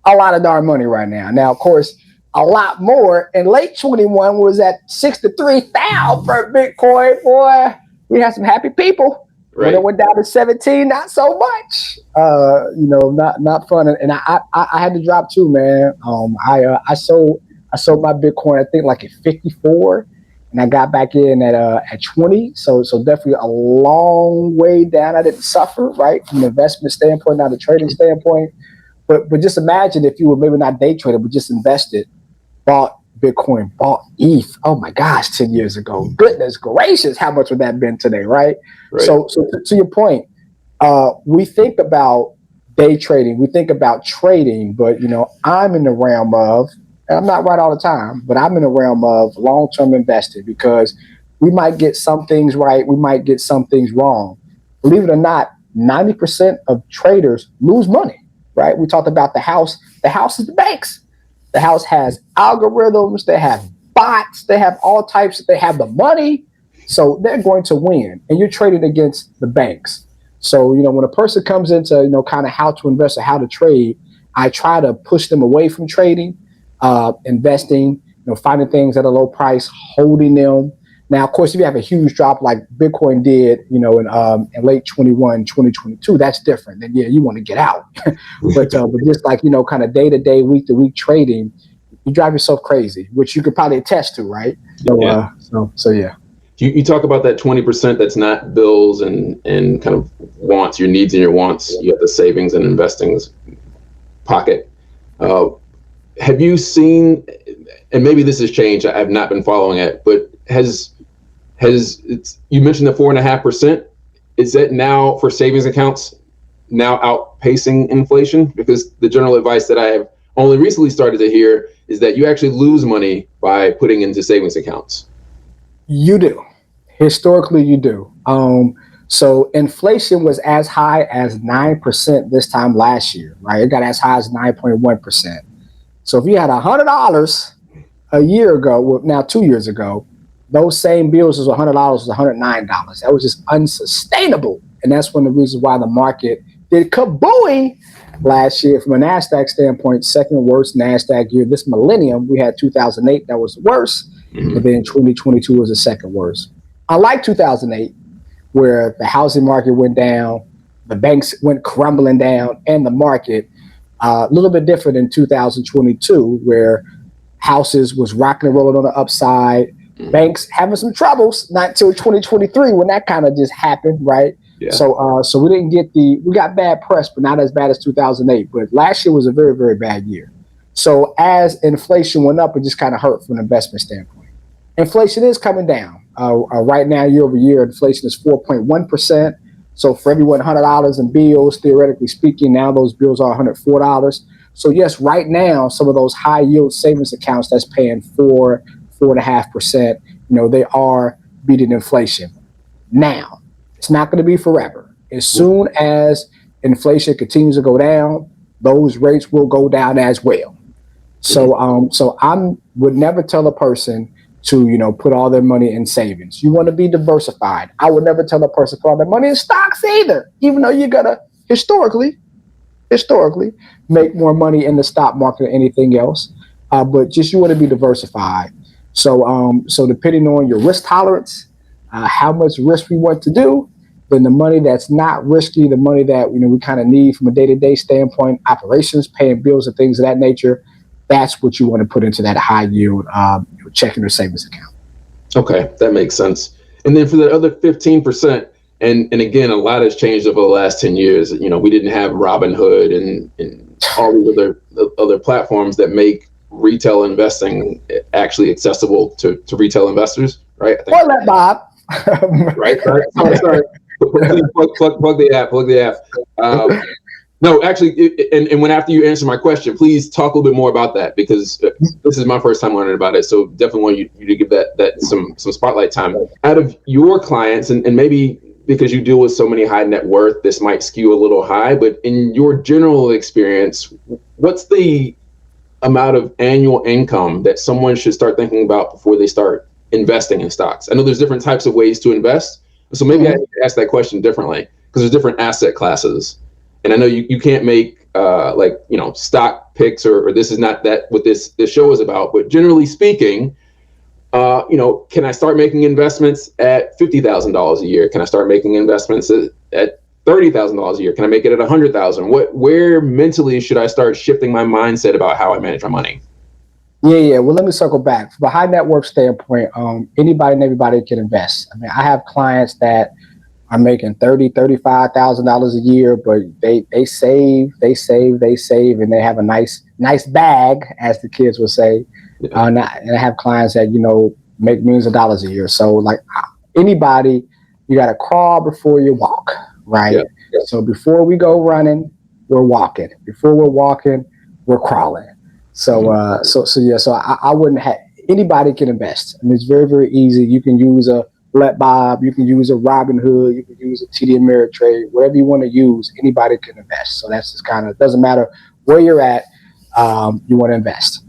A lot of darn money right now. Now, of course, a lot more. In late 21 was at 63,000 per Bitcoin. Boy, we had some happy people. Right. When it went down to 17, not so much. Not fun. And I had to drop too, man. I sold my Bitcoin, I think like at 54, and I got back in at 20. So definitely a long way down. I didn't suffer, right, from an investment standpoint, not a trading standpoint. But just imagine if you were maybe not day traded, but just invested, bought Bitcoin, bought ETH. Oh my gosh, 10 years ago. Goodness gracious, how much would that have been today, right? So to your point, we think about day trading, we think about trading, but I'm in the realm of, and I'm not right all the time, but I'm in the realm of long-term investing, because we might get some things right, we might get some things wrong. Believe it or not, 90% of traders lose money. Right? We talked about the house. The house is the banks. The house has algorithms. They have bots. They have all types. They have the money. So they're going to win. And you're trading against the banks. So, when a person comes into, kind of how to invest or how to trade, I try to push them away from trading, investing, finding things at a low price, holding them. Now, of course, if you have a huge drop like Bitcoin did, in late 21, 2022, that's different. Then, you want to get out. but just like, kind of day-to-day, week-to-week trading, you drive yourself crazy, which you could probably attest to, right? So yeah. You talk about that 20% that's not bills and kind of wants, your needs and your wants. You have the savings and investing pocket. Have you seen, and maybe this has changed, I've not been following it, but you mentioned the 4.5%. Is that now for savings accounts now outpacing inflation? Because the general advice that I have only recently started to hear is that you actually lose money by putting into savings accounts. You do. Historically, you do. So inflation was as high as 9% this time last year, right? It got as high as 9.1%. So if you had $100 a year ago, well, now 2 years ago, those same bills was $100 was $109. That was just unsustainable. And that's one of the reasons why the market did kabooey last year from a NASDAQ standpoint, second worst NASDAQ year. This millennium, we had 2008, that was the worst. Mm-hmm. And then 2022 was the second worst. Unlike 2008, where the housing market went down, the banks went crumbling down, and the market, a little bit different in 2022, where houses was rocking and rolling on the upside, banks having some troubles, not until 2023 when that kind of just happened, right? Yeah. So we got bad press, but not as bad as 2008. But last year was a very, very bad year. So as inflation went up, it just kind of hurt from an investment standpoint. Inflation is coming down. Right now, year over year, inflation is 4.1%. So for every $100 in bills, theoretically speaking, now those bills are $104. So yes, right now, some of those high yield savings accounts that's paying 4.5%, they are beating inflation. Now, it's not going to be forever. As soon as inflation continues to go down, those rates will go down as well. So I would never tell a person to, put all their money in savings. You want to be diversified. I would never tell a person to put all their money in stocks either, even though you're going to historically make more money in the stock market than anything else. But just you want to be diversified. So depending on your risk tolerance, how much risk we want to do, then the money that's not risky, the money that we kind of need from a day-to-day standpoint, operations, paying bills and things of that nature, that's what you want to put into that high yield checking or savings account. Okay, that makes sense. And then for the other 15%, and again, a lot has changed over the last 10 years. We didn't have Robinhood and all these other platforms that make retail investing actually accessible to retail investors, right? Or let Bob. Right. Sorry. Please plug the app. No, actually, and when after you answer my question, please talk a little bit more about that, because this is my first time learning about it. So definitely want you to give that some spotlight time. Out of your clients, and maybe because you deal with so many high net worth, this might skew a little high, but in your general experience, what's the amount of annual income that someone should start thinking about before they start investing in stocks? I know there's different types of ways to invest. So maybe I ask that question differently, because there's different asset classes. And I know you can't make stock picks or this is not that what this show is about. But generally speaking, can I start making investments at $50,000 a year? Can I start making investments at $30,000 a year? Can I make it at $100,000? Where mentally should I start shifting my mindset about how I manage my money? Yeah. Well, let me circle back. From a high net worth standpoint, anybody and everybody can invest. I mean, I have clients that are making $35,000 a year, but they save, and they have a nice bag, as the kids would say. Yeah. And I have clients that make millions of dollars a year. So like anybody, you got to crawl before you walk, right? Yeah. So before we go running, we're walking. Before we're walking, we're crawling. So I wouldn't have, anybody can invest. I mean, it's very, very easy. You can use a Let Bob, you can use a Robinhood, you can use a TD Ameritrade, whatever you want to use, anybody can invest. So that's just kind of, doesn't matter where you're at, you want to invest.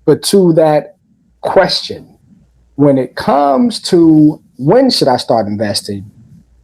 But to that question, when it comes to when should I start investing,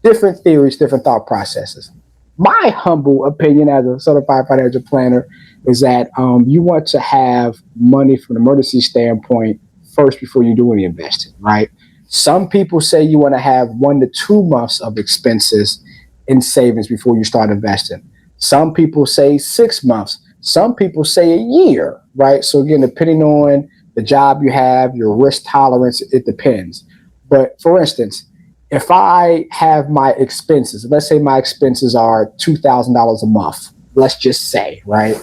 different theories, different thought processes. My humble opinion as a certified financial planner is that you want to have money from an emergency standpoint first before you do any investing, right? Some people say you want to have 1 to 2 months of expenses in savings before you start investing. Some people say 6 months. Some people say a year, right? So again, depending on the job you have, your risk tolerance, it depends. But for instance, if I have my expenses, let's say my expenses are $2,000 a month, let's just say, right?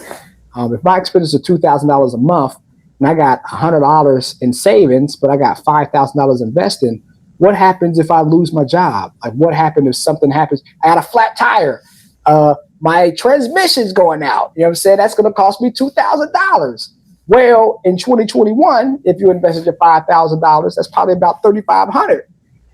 If my expenses are $2,000 a month, and I got $100 in savings, but I got $5,000 investing, what happens if I lose my job? Like, what happens if something happens? I got a flat tire. My transmission's going out. You know what I'm saying? That's going to cost me $2,000. Well, in 2021, if you invested your $5,000, that's probably about $3,500. You know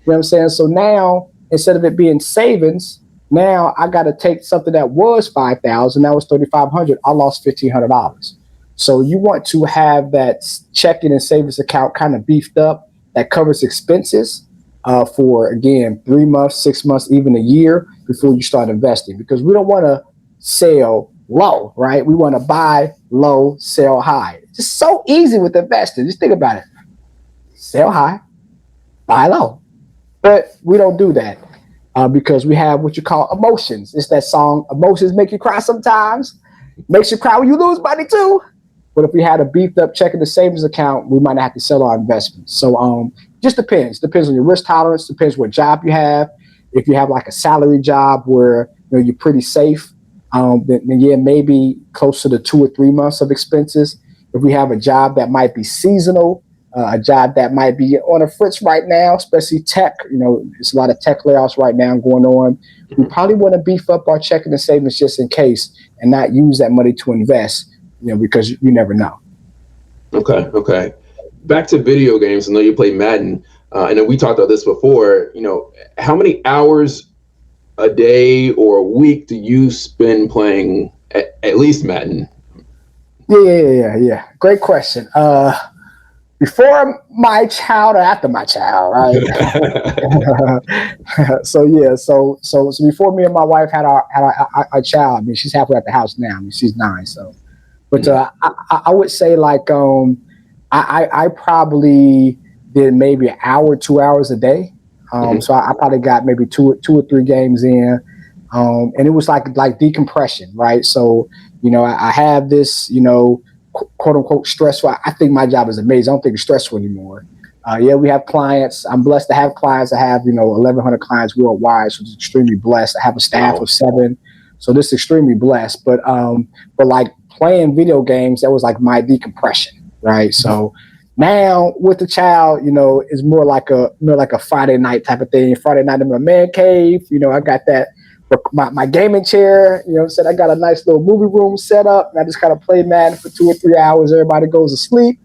what I'm saying? So now, instead of it being savings, now I got to take something that was $5,000, now it's $3,500. I lost $1,500. So you want to have that checking and savings account kind of beefed up that covers expenses for, again, 3 months, 6 months, even a year before you start investing, because we don't want to sell low, right? We want to buy low, sell high. It's just so easy with investing. Just think about it. Sell high, buy low. But we don't do that because we have what you call emotions. It's that song, emotions make you cry sometimes. Makes you cry when you lose money too. But if we had a beefed up checking the savings account, we might not have to sell our investments. So just depends. Depends on your risk tolerance. Depends what job you have. If you have like a salary job where you're pretty safe, then yeah, maybe close to the 2 or 3 months of expenses. If we have a job that might be seasonal, a job that might be on a fritz right now, especially tech, there's a lot of tech layoffs right now going on. We probably want to beef up our checking and savings just in case and not use that money to invest, because you never know. Okay. Back to video games. I know you play Madden. And then we talked about this before, how many hours a day or a week do you spend playing at least Madden? Yeah. Great question. Before my child or after my child, right? So before me and my wife had our child, I mean, she's halfway at the house now. I mean, she's 9. So, but I would say like I probably did maybe an hour, 2 hours a day. So I probably got maybe two or 3 games in, and it was like decompression, right? So I have this quote unquote stressful. I think my job is amazing. I don't think it's stressful anymore. Yeah, we have clients. I'm blessed to have clients. I have 1,100 clients worldwide, so it's extremely blessed. I have a staff of 7, so this is extremely blessed. But like playing video games, that was like my decompression, right? So now with the child, it's more like a Friday night type of thing. Friday night in my man cave. I got that my gaming chair. I got a nice little movie room set up, and I just kind of play Madden for 2 or 3 hours. Everybody goes to sleep,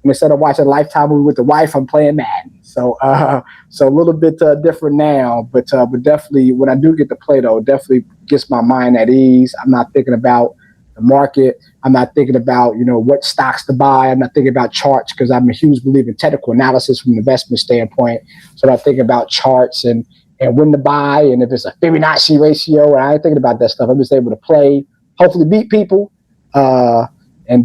and instead of watching a Lifetime movie with the wife, I'm playing Madden. So a little bit different now, but definitely when I do get to play though, it definitely gets my mind at ease. I'm not thinking about the market. I'm not thinking about, what stocks to buy. I'm not thinking about charts because I'm a huge believer in technical analysis from an investment standpoint. So I'm thinking about charts and when to buy and if it's a Fibonacci ratio. And I ain't thinking about that stuff. I'm just able to play, hopefully beat people. So a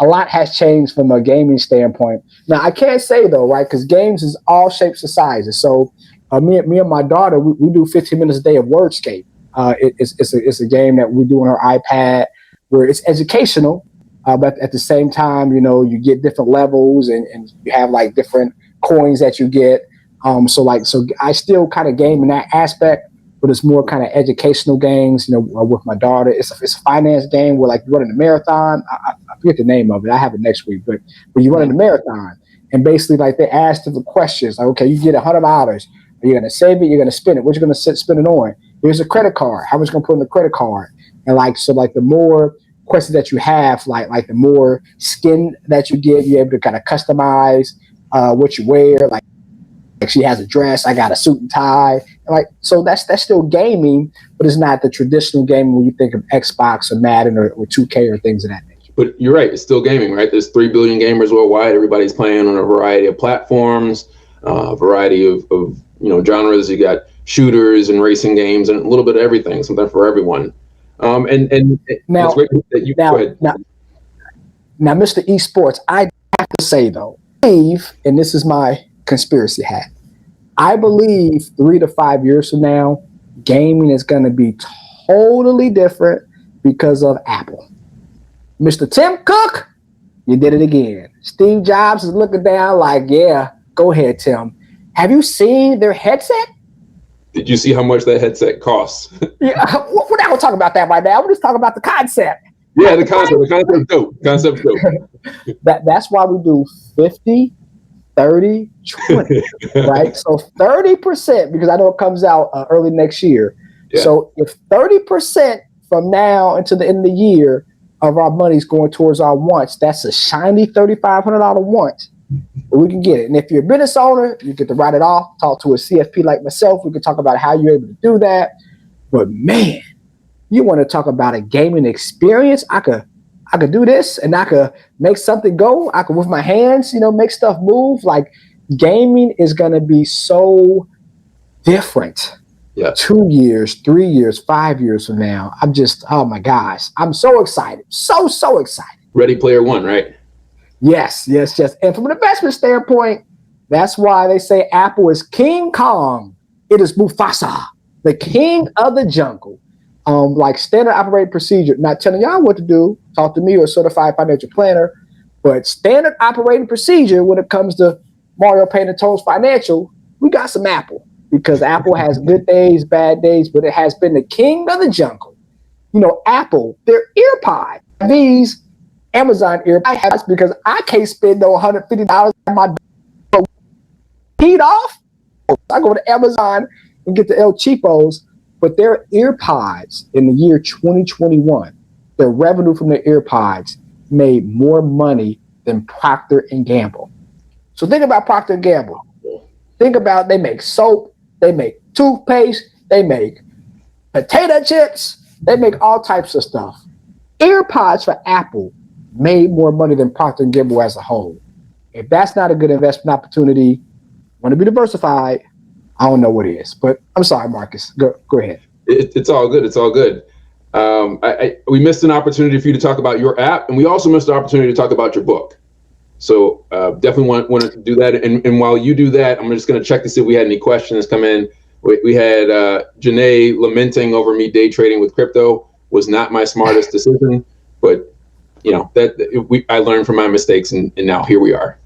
lot has changed from a gaming standpoint. Now I can't say though, right? Because games is all shapes and sizes. So me and my daughter, we do 15 minutes a day of Wordscape. It's a game that we do on our iPad where it's educational, but at the same time, you get different levels and you have like different coins that you get. So I still kind of game in that aspect, but it's more kind of educational games, with my daughter. It's a finance game where like you're running a marathon. I forget the name of it. I have it next week, but you're running a marathon and basically like they ask the questions like, okay, you get $100. Are you going to save it? You're going to spend it. What you going to spend it on? Here's a credit card. How much you gonna put in the credit card? And the more questions that you have, like the more skin that you get, you're able to kind of customize what you wear. Like she has a dress, I got a suit and tie. So that's still gaming, but it's not the traditional gaming when you think of Xbox or Madden or 2K or things of that nature. But you're right, it's still gaming, right? There's 3 billion gamers worldwide. Everybody's playing on a variety of platforms, a variety of genres. You got shooters and racing games and a little bit of everything, something for everyone. And now, it's great that you go ahead. Now, Mr. Esports, I have to say though, I believe, and this is my conspiracy hat, I believe 3 to 5 years from now, gaming is going to be totally different because of Apple. Mr. Tim Cook, you did it again. Steve Jobs is looking down like, yeah, go ahead, Tim. Have you seen their headset? Did you see how much that headset costs? Yeah, we're not going to talk about that right now. We're just talking about the concept. Yeah, the concept. The concept's dope. Concept's dope. That's why we do 50, 30, 20, right? So 30%, because I know it comes out early next year. Yeah. So if 30% from now until the end of the year of our money's going towards our wants, that's a shiny $3,500 want. We can get it. And if you're a business owner, you get to write it off, talk to a CFP like myself. We can talk about how you're able to do that. But man, you want to talk about a gaming experience? I could do this and I could make something go. I could with my hands, make stuff move. Like gaming is going to be so different. Yeah. 2 years, 3 years, 5 years from now. I'm just, oh my gosh, I'm so excited. So excited. Ready Player One, right? Yes. And from an investment standpoint, that's why they say Apple is King Kong. It is Mufasa, the king of the jungle. Like standard operating procedure, not telling y'all what to do, talk to me or a certified financial planner, but standard operating procedure when it comes to Mario Payne and Toams Financial, we got some Apple. because Apple has good days, bad days, but it has been the king of the jungle. You know, Apple, their EarPods, these Amazon EarPods, because I can't spend no $150 on my heat off. I go to Amazon and get the El Cheapos, but their EarPods in the year 2021, their revenue from their EarPods made more money than Procter & Gamble. So think about Procter & Gamble. Think about, they make soap, they make toothpaste, they make potato chips, they make all types of stuff. EarPods for Apple made more money than Procter & Gamble as a whole. If that's not a good investment opportunity, want to be diversified, I don't know what it is. But I'm sorry, Marcus. Go ahead. It's all good. It's all good. We missed an opportunity for you to talk about your app, and we also missed the opportunity to talk about your book. So definitely want to do that. And while you do that, I'm just going to check to see if we had any questions come in. We had Janae lamenting over me day trading with crypto. Was not my smartest decision, but you know I learned from my mistakes, and now here we are.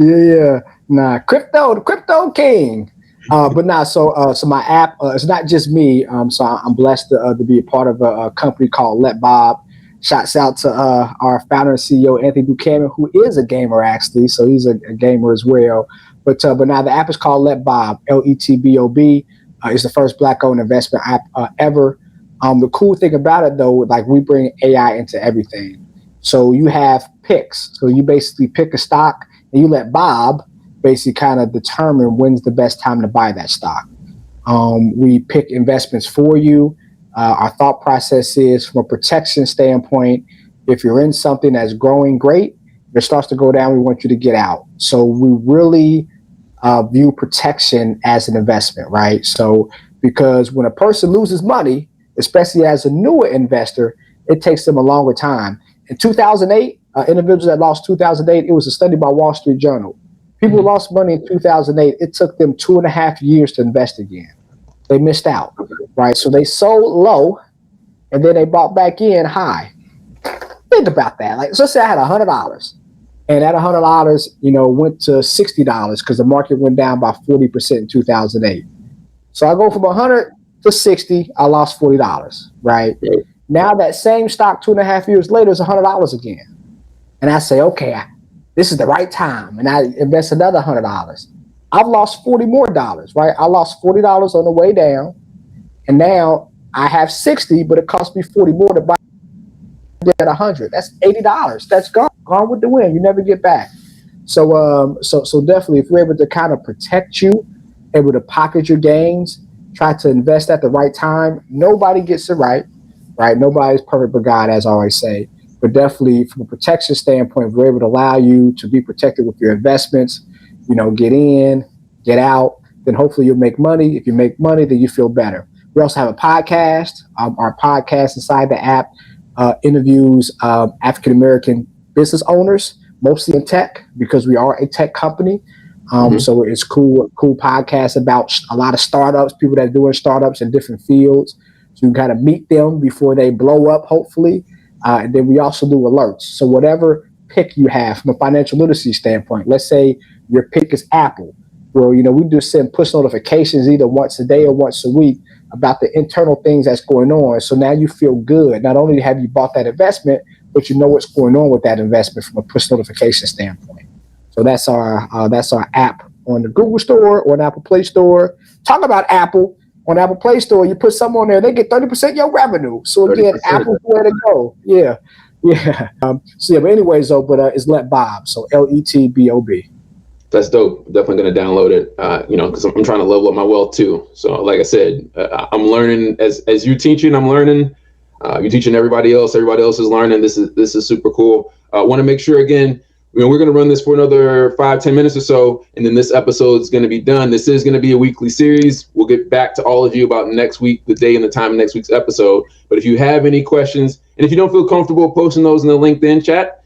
Yeah. Nah, the crypto king. But nah, so my app, it's not just me. So I'm blessed to be a part of a company called Let Bob. Shouts out to our founder and CEO, Anthony Buchanan, who is a gamer actually. So he's a gamer as well. But now the app is called Let Bob, LETBOB. It's the first Black-owned investment app ever. The cool thing about it though, like we bring AI into everything. So you have picks. So you basically pick a stock and you let Bob basically kind of determine when's the best time to buy that stock. We pick investments for you. Our thought process is, from a protection standpoint, if you're in something that's growing great, if it starts to go down, we want you to get out. So we really view protection as an investment, right? So because when a person loses money, especially as a newer investor, it takes them a longer time. In 2008, individuals that lost 2008, it was a study by Wall Street Journal. People lost money in 2008. It took them 2.5 years to invest again. They missed out, right? So they sold low, and then they bought back in high. Think about that. Like, so let's say I had $100, and that $100, went to $60 because the market went down by 40% in 2008. So I go from 100 to 60. I lost $40, right? Now that same stock 2.5 years later is $100 again, and I say, okay, this is the right time, and I invest another $100. I've lost $40 more, right? I lost $40 on the way down, and now I have 60, but it cost me 40 more to buy at 100. That's $80. That's gone with the wind. You never get back. So definitely, if we're able to kind of protect you, able to pocket your gains, try to invest at the right time. Nobody gets it right? Nobody's perfect but God, as I always say. But definitely, from a protection standpoint, we're able to allow you to be protected with your investments. Get in, get out, then hopefully you'll make money. If you make money, then you feel better. We also have a podcast. Our podcast inside the app interviews African-American business owners, mostly in tech, because we are a tech company. So it's cool podcast about a lot of startups, people that are doing startups in different fields. So you can kind of meet them before they blow up, hopefully. And then we also do alerts. So whatever pick you have from a financial literacy standpoint, let's say your pick is Apple. Well, we just send push notifications either once a day or once a week about the internal things that's going on. So now you feel good. Not only have you bought that investment, but you know what's going on with that investment from a push notification standpoint. So that's our app on the Google Store or an Apple Play Store. Talk about Apple. On Apple Play Store, you put something on there, they get 30% of your revenue. So again, 30%. Apple's where to go. Yeah. But anyways, though, it's Let Bob. So LETBOB. That's dope. Definitely going to download it. Because I'm trying to level up my wealth too. So like I said, I'm learning as you teaching. I'm learning. You're teaching everybody else. Everybody else is learning. This is super cool. I want to make sure again. We're going to run this for another 5-10 minutes or so, and then this episode is going to be done. This is going to be a weekly series. We'll get back to all of you about next week, the day and the time of next week's episode. But if you have any questions, and if you don't feel comfortable posting those in the LinkedIn chat,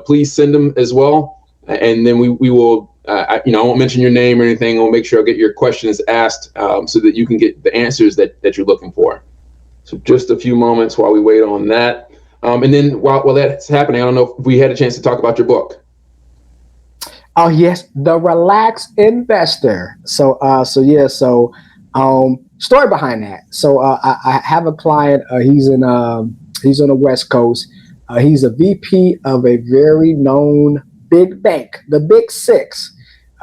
please send them as well. And then we will, I won't mention your name or anything. We'll make sure I get your questions asked so that you can get the answers that you're looking for. So just a few moments while we wait on that. And then while that's happening, I don't know if we had a chance to talk about your book. Oh yes, the relaxed investor. Story behind that. I have a client. He's on the West Coast. He's a VP of a very known big bank, the Big Six.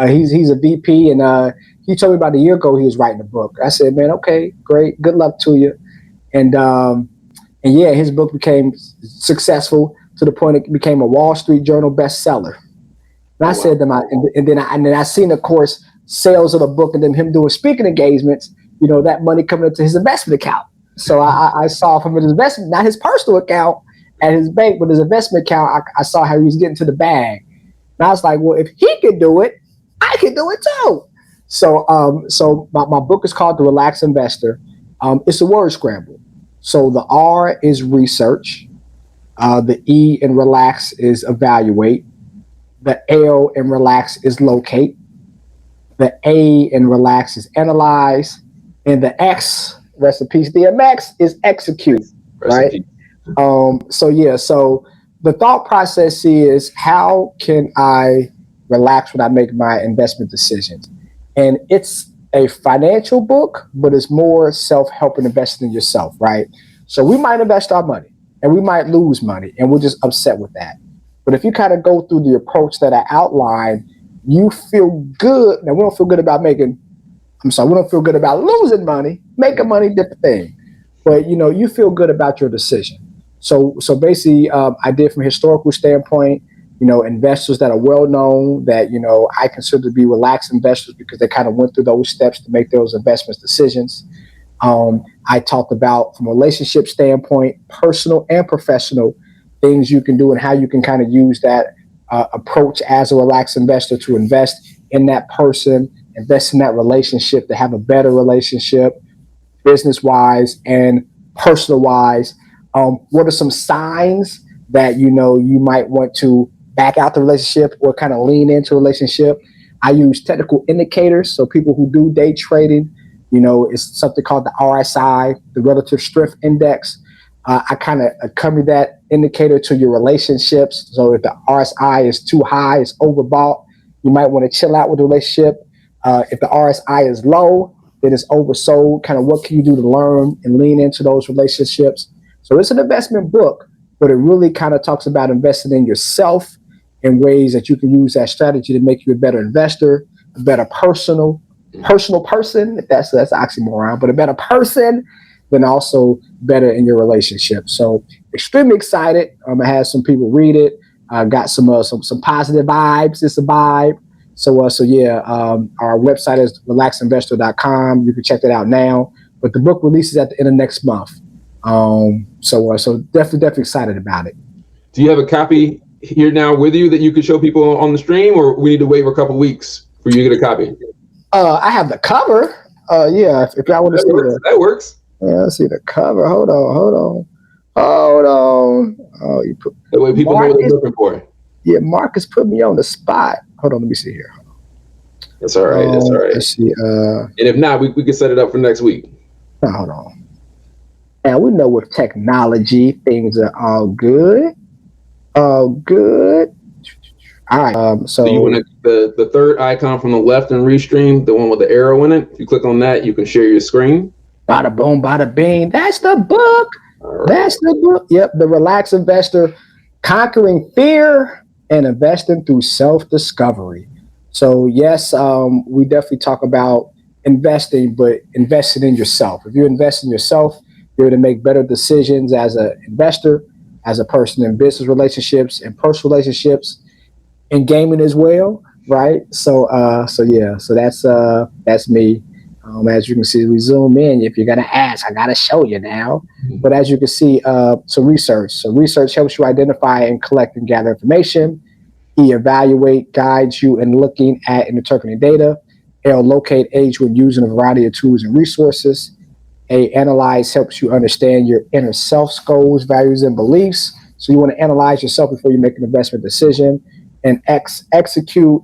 He's a VP, and he told me about a year ago he was writing a book. I said, man, okay, great, good luck to you. And and yeah, his book became successful to the point it became a Wall Street Journal bestseller. And I said to my, and then I seen, of course, sales of the book and then him doing speaking engagements, that money coming into his investment account. So I saw from his investment, not his personal account at his bank, but his investment account, I saw how he was getting to the bag. And I was like, well, if he can do it, I can do it too. So my book is called The Relaxed Investor. It's a word scramble. So the R is research. The E in relax is evaluate. The L in relax is locate. The A in relax is analyze. And the X, rest in peace, DMX, is execute. Right? So the thought process is, how can I relax when I make my investment decisions? And it's a financial book, but it's more self-help and investing in yourself, right? So we might invest our money and we might lose money and we're just upset with that. But if you kind of go through the approach that I outlined, you feel good. Now, we don't feel good about we don't feel good about losing money. Making money, different thing. But, you feel good about your decision. So basically, I did from a historical standpoint, investors that are well known that, I consider to be relaxed investors because they kind of went through those steps to make those investment decisions. I talked about, from a relationship standpoint, personal and professional, things you can do and how you can kind of use that approach as a relaxed investor to invest in that person, invest in that relationship to have a better relationship, business-wise and personal-wise. What are some signs that, you might want to back out the relationship or kind of lean into a relationship? I use technical indicators. So people who do day trading, it's something called the RSI, the Relative Strength Index. I kind of accompany that indicator to your relationships. So if the RSI is too high, it's overbought, you might want to chill out with the relationship. If the RSI is low, then it's oversold. Kind of what can you do to learn and lean into those relationships? So it's an investment book, but it really kind of talks about investing in yourself in ways that you can use that strategy to make you a better investor, a better personal person, if that's an oxymoron, but a better person, then also better in your relationship. So extremely excited. I had some people read it. Got some positive vibes. It's a vibe. Our website is relaxinvestor.com. You can check that out now. But the book releases at the end of next month. So definitely excited about it. Do you have a copy here now with you that you could show people on the stream, or we need to wait for a couple weeks for you to get a copy? I have the cover. If y'all want to see that works. Yeah, let's see the cover. Hold on. Oh, you put that way people know what they're looking for. Yeah, Marcus put me on the spot. Hold on, let me see here. That's all right. Let's see. And if not, we can set it up for next week. Hold on. And we know with technology, things are all good. All right. So you want the third icon from the left in Restream, the one with the arrow in it. If you click on that, you can share your screen. Bada boom, bada bing. That's the book. Right. That's the book. Yep. The Relaxed Investor, Conquering Fear and Investing Through Self-Discovery. So yes, we definitely talk about investing, but investing in yourself. If you invest in yourself, you're going to make better decisions as an investor, as a person in business relationships and personal relationships, in gaming as well, right? So that's me. As you can see, we zoom in. If you're gonna ask, I gotta show you now. But as you can see, some research. So research helps you identify and collect and gather information. E, evaluate, guides you in looking at and interpreting data. L, locate, aids you in using a variety of tools and resources. A, analyze, helps you understand your inner self's goals, values, and beliefs. So you want to analyze yourself before you make an investment decision. And X, execute,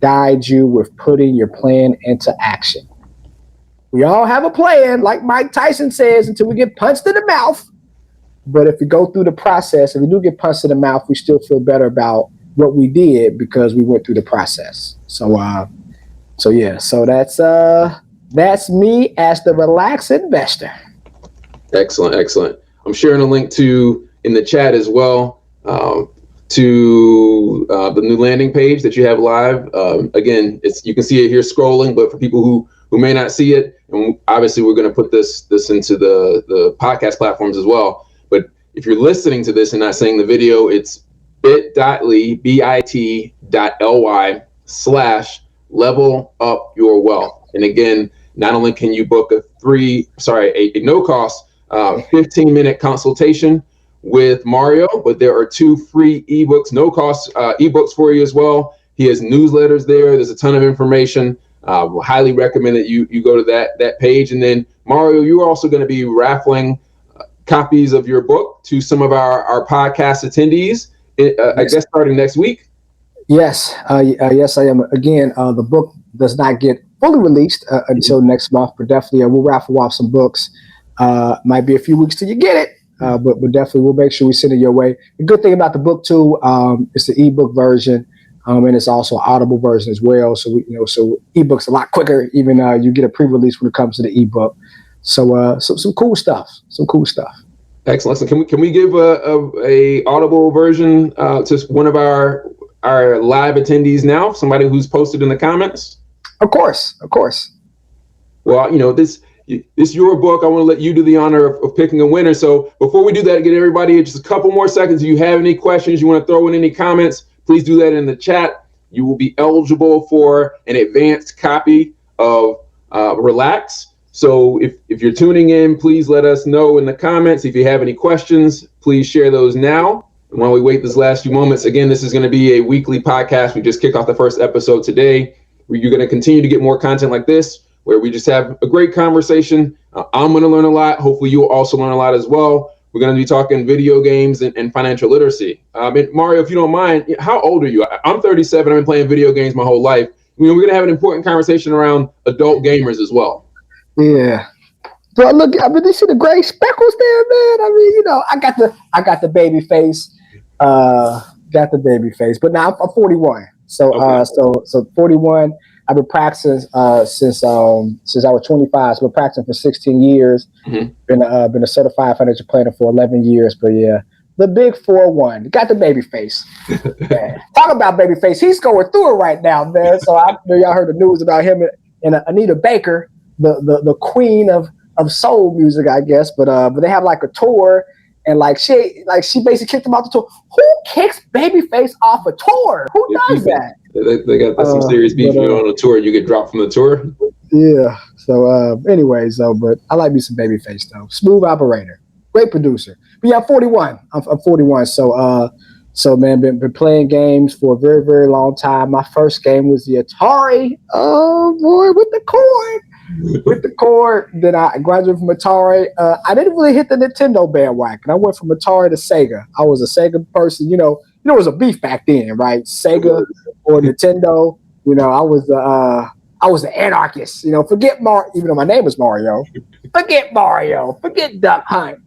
guides you with putting your plan into action. We all have a plan, like Mike Tyson says, until we get punched in the mouth. But if we go through the process, if we do get punched in the mouth, we still feel better about what we did because we went through the process. So yeah, so that's me as the relaxed investor. Excellent, excellent. I'm sharing a link to in the chat as well to the new landing page that you have live. Again, you can see it here scrolling, but for people who may not see it, and obviously we're going to put this into the podcast platforms as well. But if you're listening to this and not seeing the video, it's bit.ly/level up your wealth. And again, not only can you book a no cost 15-minute consultation with Mario, but there are 2 free ebooks, no cost ebooks for you as well. He has newsletters there. There's a ton of information. We'll highly recommend that you go to that page. And then Mario, you're also going to be raffling copies of your book to some of our podcast attendees, I guess starting next week. Yes, yes, I am. Again, the book does not get fully released until next month, but definitely we'll raffle off some books. Might be a few weeks till you get it, but definitely we'll make sure we send it your way. The good thing about the book too, it's the ebook version, and it's also an audible version as well. So so ebooks a lot quicker. Even you get a pre-release when it comes to the ebook. So some cool stuff. Excellent. So can we give a audible version to one of our live attendees now? Somebody who's posted in the comments. Of course. Well, this is your book. I want to let you do the honor of picking a winner. So before we do that, get everybody just a couple more seconds. If you have any questions, you want to throw in any comments, please do that in the chat. You will be eligible for an advanced copy of Relax. So if you're tuning in, please let us know in the comments. If you have any questions, please share those now. And while we wait this last few moments, again, this is going to be a weekly podcast. We just kicked off the first episode today. You're going to continue to get more content like this, where we just have a great conversation. I'm going to learn a lot. Hopefully you'll also learn a lot as well. We're going to be talking video games and financial literacy. And Mario, if you don't mind, how old are you? I'm 37. I've been playing video games my whole life. We're going to have an important conversation around adult gamers as well. Yeah. But look, you see the gray speckles there, man? I got the baby face. But now I'm 41. So okay. So 41. I've been practicing since I was 25. So I've been practicing for 16 years. Mm-hmm. Been a certified financial planner for 11 years. But yeah, the big 4-1. Got the baby face. Talk about baby face. He's going through it right now, man. So I know y'all heard the news about him and Anita Baker, the queen of soul music, I guess. But they have like a tour. And she basically kicked him off the tour. Who kicks Babyface off a tour? Who does that? They got some serious beef. You're on a tour, you get dropped from the tour. Yeah. So but I like me some Babyface though. Smooth operator, great producer. But yeah, I'm 41. I'm 41. So man, been playing games for a very, very long time. My first game was the Atari. Oh boy, with the cord. Then I graduated from Atari. I didn't really hit the Nintendo bandwagon. I went from Atari to Sega. I was a Sega person. It was a beef back then, right? Sega or Nintendo. I was an anarchist. Forget Mario, even though my name was Mario. Forget Mario. Forget Duck Hunt.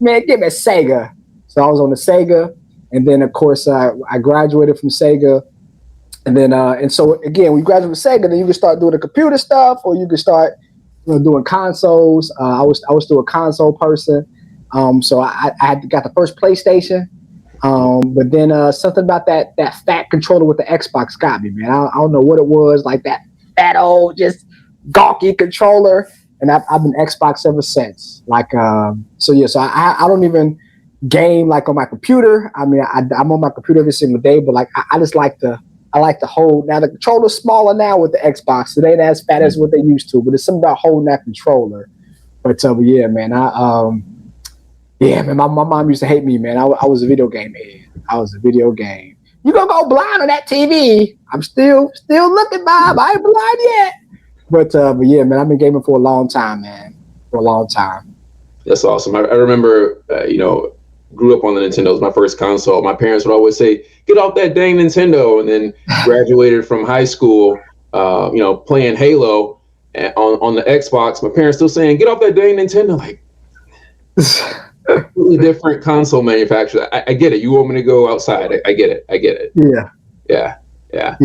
Man, give me Sega. So I was on the Sega, and then of course I graduated from Sega. And then, and so again, we graduated with Sega. Then you can start doing the computer stuff, or you can start, doing consoles. I was still a console person, so I had got the first PlayStation. But then something about that fat controller with the Xbox got me, man. I don't know what it was, like that fat old, just gawky controller. And I've been Xbox ever since. So I don't even game like on my computer. I mean, I'm on my computer every single day, but I just like to hold. Now the controller's smaller now with the Xbox. It ain't as fat as what they used to, but it's something about holding that controller. But yeah, man, my mom used to hate me, man. I was a video game head. I was a video game. You gonna go blind on that TV? I'm still looking, Bob. I ain't blind yet. But yeah, man, I've been gaming for a long time, man. For a long time. That's awesome. I remember, grew up on the Nintendo. It was my first console. My parents would always say, "Get off that dang Nintendo!" And then graduated from high school, playing Halo on the Xbox. My parents still saying, "Get off that dang Nintendo!" Like, completely different console manufacturer. I get it. You want me to go outside. I get it. Yeah. Yeah.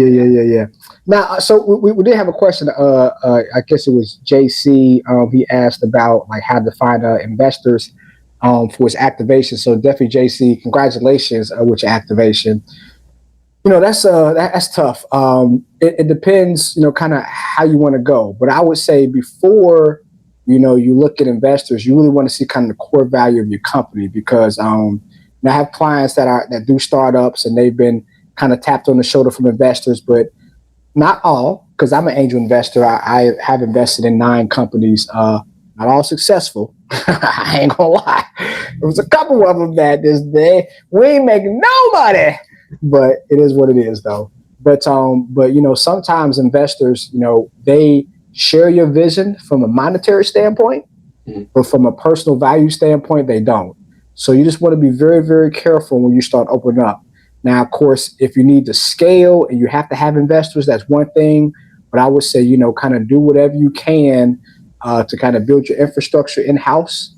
Now, so we did have a question. I guess it was JC. He asked about like how to find investors for his activation. So definitely, JC, congratulations with your activation. That's tough. It depends, kind of how you want to go. But I would say before, you look at investors, you really want to see kind of the core value of your company because I have clients that do startups and they've been kind of tapped on the shoulder from investors, but not all, because I'm an angel investor. I have invested in 9 companies, not all successful. I ain't gonna lie. There was a couple of them that we ain't making no money. But it is what it is, though. But sometimes investors, they share your vision from a monetary standpoint, but from a personal value standpoint, they don't. So you just want to be very, very careful when you start opening up. Now, of course, if you need to scale and you have to have investors, that's one thing. But I would say, kind of do whatever you can to kind of build your infrastructure in-house.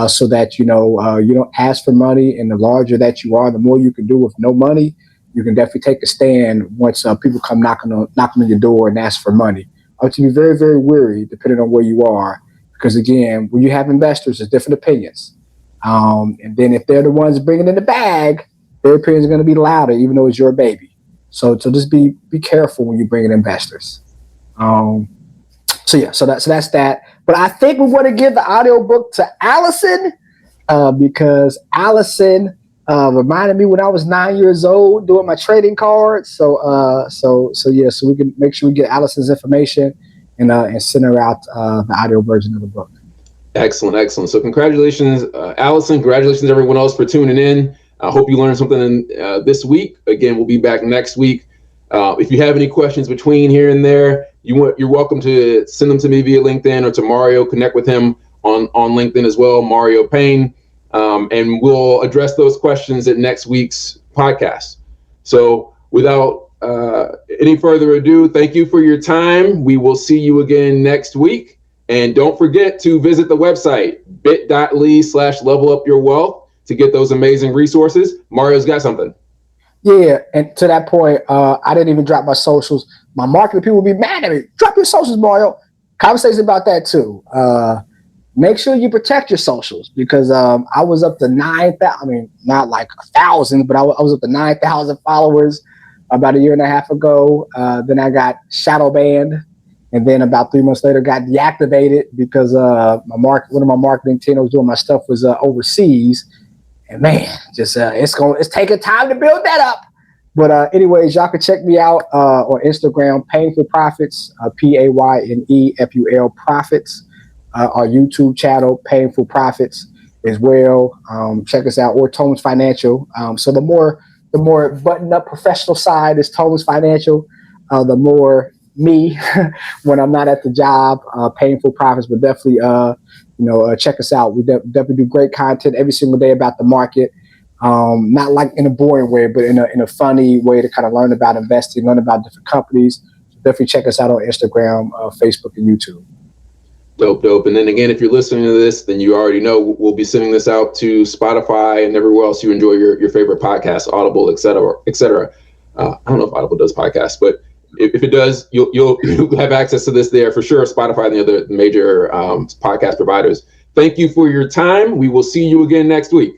So that you don't ask for money, and the larger that you are, the more you can do with no money. You can definitely take a stand once people come knocking on your door and ask for money. I have to be very, very wary depending on where you are, because again, when you have investors, there's different opinions, and then if they're the ones bringing in the bag, their opinions are going to be louder, even though it's your baby. So just be careful when you bring in investors. So that's that. But I think we want to give the audiobook to Allison because Allison reminded me when I was 9 years old doing my trading cards. So we can make sure we get Allison's information and send her out the audio version of the book. Excellent. So congratulations, Allison. Congratulations, everyone else, for tuning in. I hope you learned something this week. Again, we'll be back next week. If you have any questions between here and there, you're welcome to send them to me via LinkedIn or to Mario. Connect with him on LinkedIn as well, Mario Payne, and we'll address those questions at next week's podcast. So without any further ado, thank you for your time. We will see you again next week. And don't forget to visit the website, bit.ly/levelupyourwealth to get those amazing resources. Mario's got something. Yeah, and to that point, I didn't even drop my socials. My marketing people will be mad at me. Drop your socials, Mario. Conversation about that too. Make sure you protect your socials because I was up to 9,000. I mean, not like 1,000, but I was up to 9,000 followers about a year and a half ago. Then I got shadow banned, and then about 3 months later got deactivated because one of my marketing team that was doing my stuff was overseas. And man, it's taking time to build that up. But anyways, y'all can check me out on Instagram, Painful Profits, PAYNEFUL Profits. Our YouTube channel, Painful Profits, as well. Check us out, or Toams Financial. So the more buttoned up professional side is Toams Financial. The more me when I'm not at the job, Painful Profits. But definitely, check us out. We definitely do great content every single day about the market. Not like in a boring way, but in a funny way to kind of learn about investing, learn about different companies. So definitely check us out on Instagram, Facebook, and YouTube. Dope. And then again, if you're listening to this, then you already know we'll be sending this out to Spotify and everywhere else you enjoy your favorite podcasts, Audible, et cetera. I don't know if Audible does podcasts, but if it does, you'll have access to this there for sure. Spotify and the other major podcast providers. Thank you for your time. We will see you again next week.